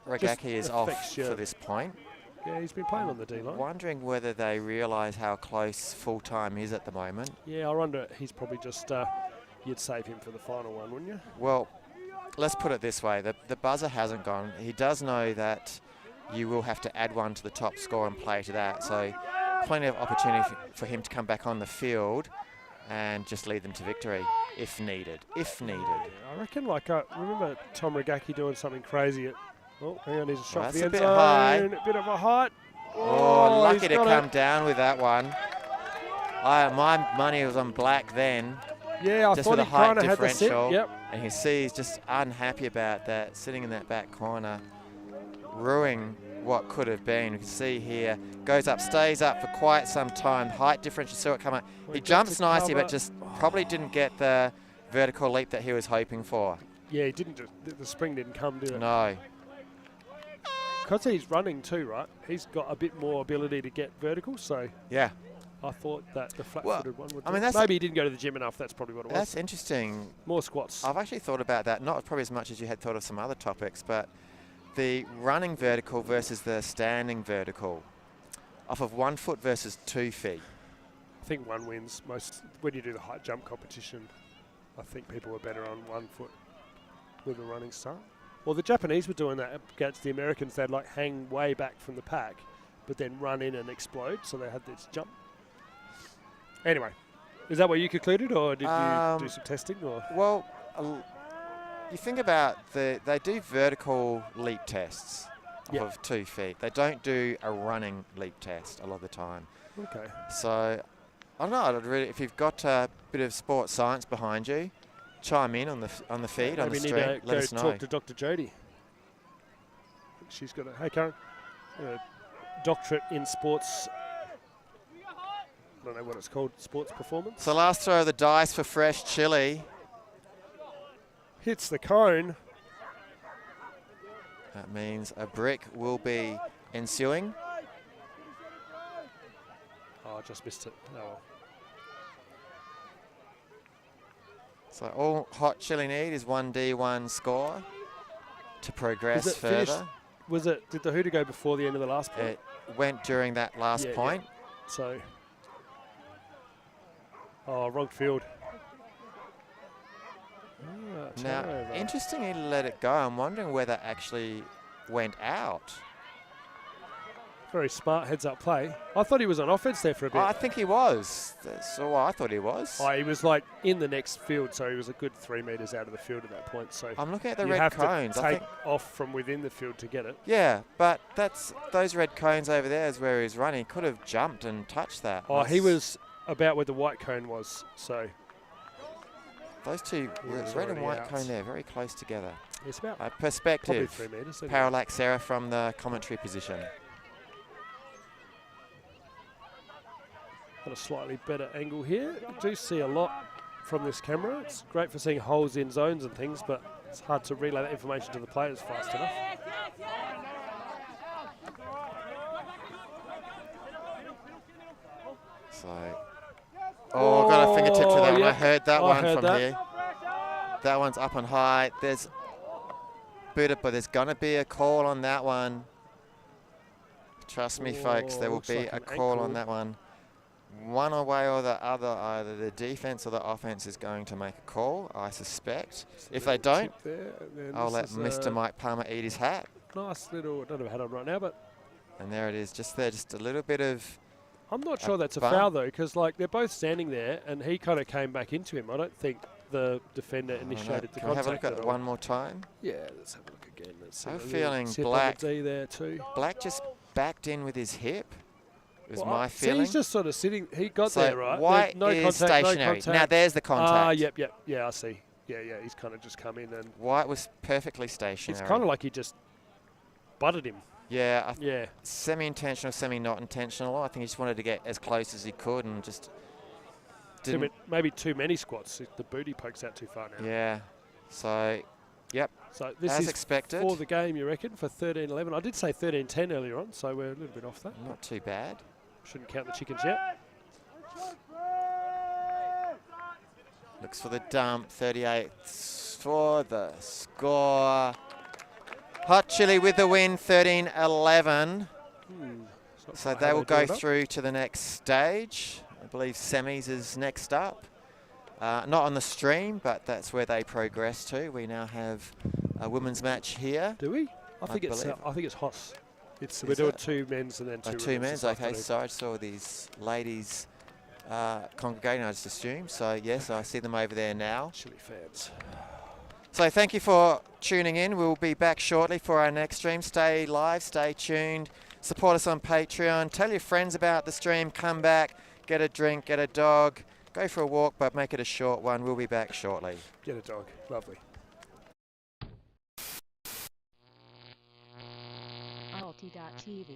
Ragaki Just is off affects your- for this point. Yeah, he's been playing on the D-line. Wondering whether they realise how close full-time is at the moment. Yeah, I wonder he's probably just... you'd save him for the final one, wouldn't you? Well, let's put it this way. The buzzer hasn't gone. He does know that you will have to add 1 to the top score and play to that. So plenty of opportunity for him to come back on the field and just lead them to victory if needed. If needed. I reckon like I remember Tom Ragaki doing something crazy at... Oh, hang on, here's a shot for Well, the that's a end bit zone. high. A bit of a height. Oh, lucky he's to got come it. down with that one. My money was on black then. Yeah, I Just thought with he a height kind of had the sit. differential. Yep. And you see he's just unhappy about that, sitting in that back corner, ruining what could have been. You can see here, goes up, stays up for quite some time. Height differential, saw it come up. Well, He got jumps to nicely, cover. but just probably didn't get the vertical leap that he was hoping for. Yeah, he didn't. The spring didn't come, did it? No. Because he's running too, right? He's got a bit more ability to get vertical, so Yeah. I thought that the flat-footed one would. I mean, do it. Maybe he didn't go to the gym enough. That's probably what it was. That's interesting. More squats. I've actually thought about that, not probably as much as you had thought of some other topics, but the running vertical versus the standing vertical off of 1 foot versus 2 feet. I think one wins most when you do the height jump competition. I think people were better on 1 foot with a running start. Well, the Japanese were doing that against the Americans. They'd like hang way back from the pack, but then run in and explode. So they had this jump. Anyway, is that what you concluded, or did you do some testing? Or Well, you think about they do vertical leap tests Yep. of 2 feet. They don't do a running leap test a lot of the time. okay, So I don't know. I'd really, if you've got a bit of sports science behind you, chime in on the feed, on the Maybe stream. need to Let go us know. talk to Dr. Jody. She's got a, hey Karen, a doctorate in sports. I don't know what it's called, sports performance. So last throw of the dice for fresh chili. Hits the cone. That means a brick will be ensuing. Oh, I just missed it. Oh well. So all hot chili need is 1D1 score to progress it further. finished? Was it? Did the hooter go before the end of the last point? It went during that last Yeah, point. yeah. So. Oh, wrong field. Ah, Now, turnover. interesting he let it go. I'm wondering whether it actually went out. Very smart heads-up play. I thought he was on offense there for a bit. Oh, I think he was. That's all I thought he was. Oh, he was like in the next field, so he was a good 3 metres out of the field at that point. So I'm looking at the you red have cones. to I take think, off from within the field to get it. yeah, but that's those red cones over there is where he's running. He could have jumped and touched that. Oh, he was about where the white cone was. So Those two, He was red and already white out. cone there, very close together. it's about probably Perspective. 3 metres. isn't it? Parallax error from the commentary position. Got a slightly better angle here. You do see a lot from this camera. It's great for seeing holes in zones and things, but it's hard to relay that information to the players fast enough. So, got a fingertip to that one. I yeah. heard that I one heard from that. here. That one's up and high. There's but there's gonna be a call on that one. Trust me, folks, there will looks be like a an call ankle. on that one. One way or the other, either the defense or the offense is going to make a call, I suspect. If they don't, Tip there, and then I'll let this is Mr. Mike Palmer eat his hat. Nice little, I don't have a hat on right now, but And there it is, just there, just a little bit of... I'm not sure that's a bump. foul though, because like they're both standing there, and he kind of came back into him. I don't think the defender initiated the Can we have contact a look at at it all. one more time? Yeah, let's have a look again. Let's see I'm a little feeling tip on Black. the D there too. Black just backed in with his hip, is Well, my see, feeling. he's just sort of sitting. He got So there right. White There's no is contact, stationary. No contact. Now there's the contact. Ah, yep. Yeah, I see. Yeah. He's kind of just come in, and White was perfectly stationary. it's kind of like he just butted him. Yeah, Yeah. semi-intentional, semi-not intentional. I think he just wanted to get as close as he could and just didn't. Maybe too many squats. The booty pokes out too far now. Yeah. So, yep, So this as is expected. for the game, you reckon, for 13-11. I did say 13-10 earlier on, so we're a little bit off that. Not too bad. Shouldn't count the chickens yet. Looks for the dump. 38 for the score. Hot Chili with the win, 13-11. So they will go through to the next stage. I believe semis is next up. Not on the stream, but that's where they progress to. We now have a women's match here. Do we? I think believe. it's Hoss. Is We're doing it? 2 men's and then 2 Two women's. men's, okay. So I saw these ladies congregating, I just assumed. So yes, I see them over there now. Chili fans. So thank you for tuning in. We'll be back shortly for our next stream. Stay live, stay tuned. Support us on Patreon. Tell your friends about the stream. Come back, get a drink, get a dog. Go for a walk, but make it a short one. We'll be back shortly. Get a dog. Lovely. Alti.tv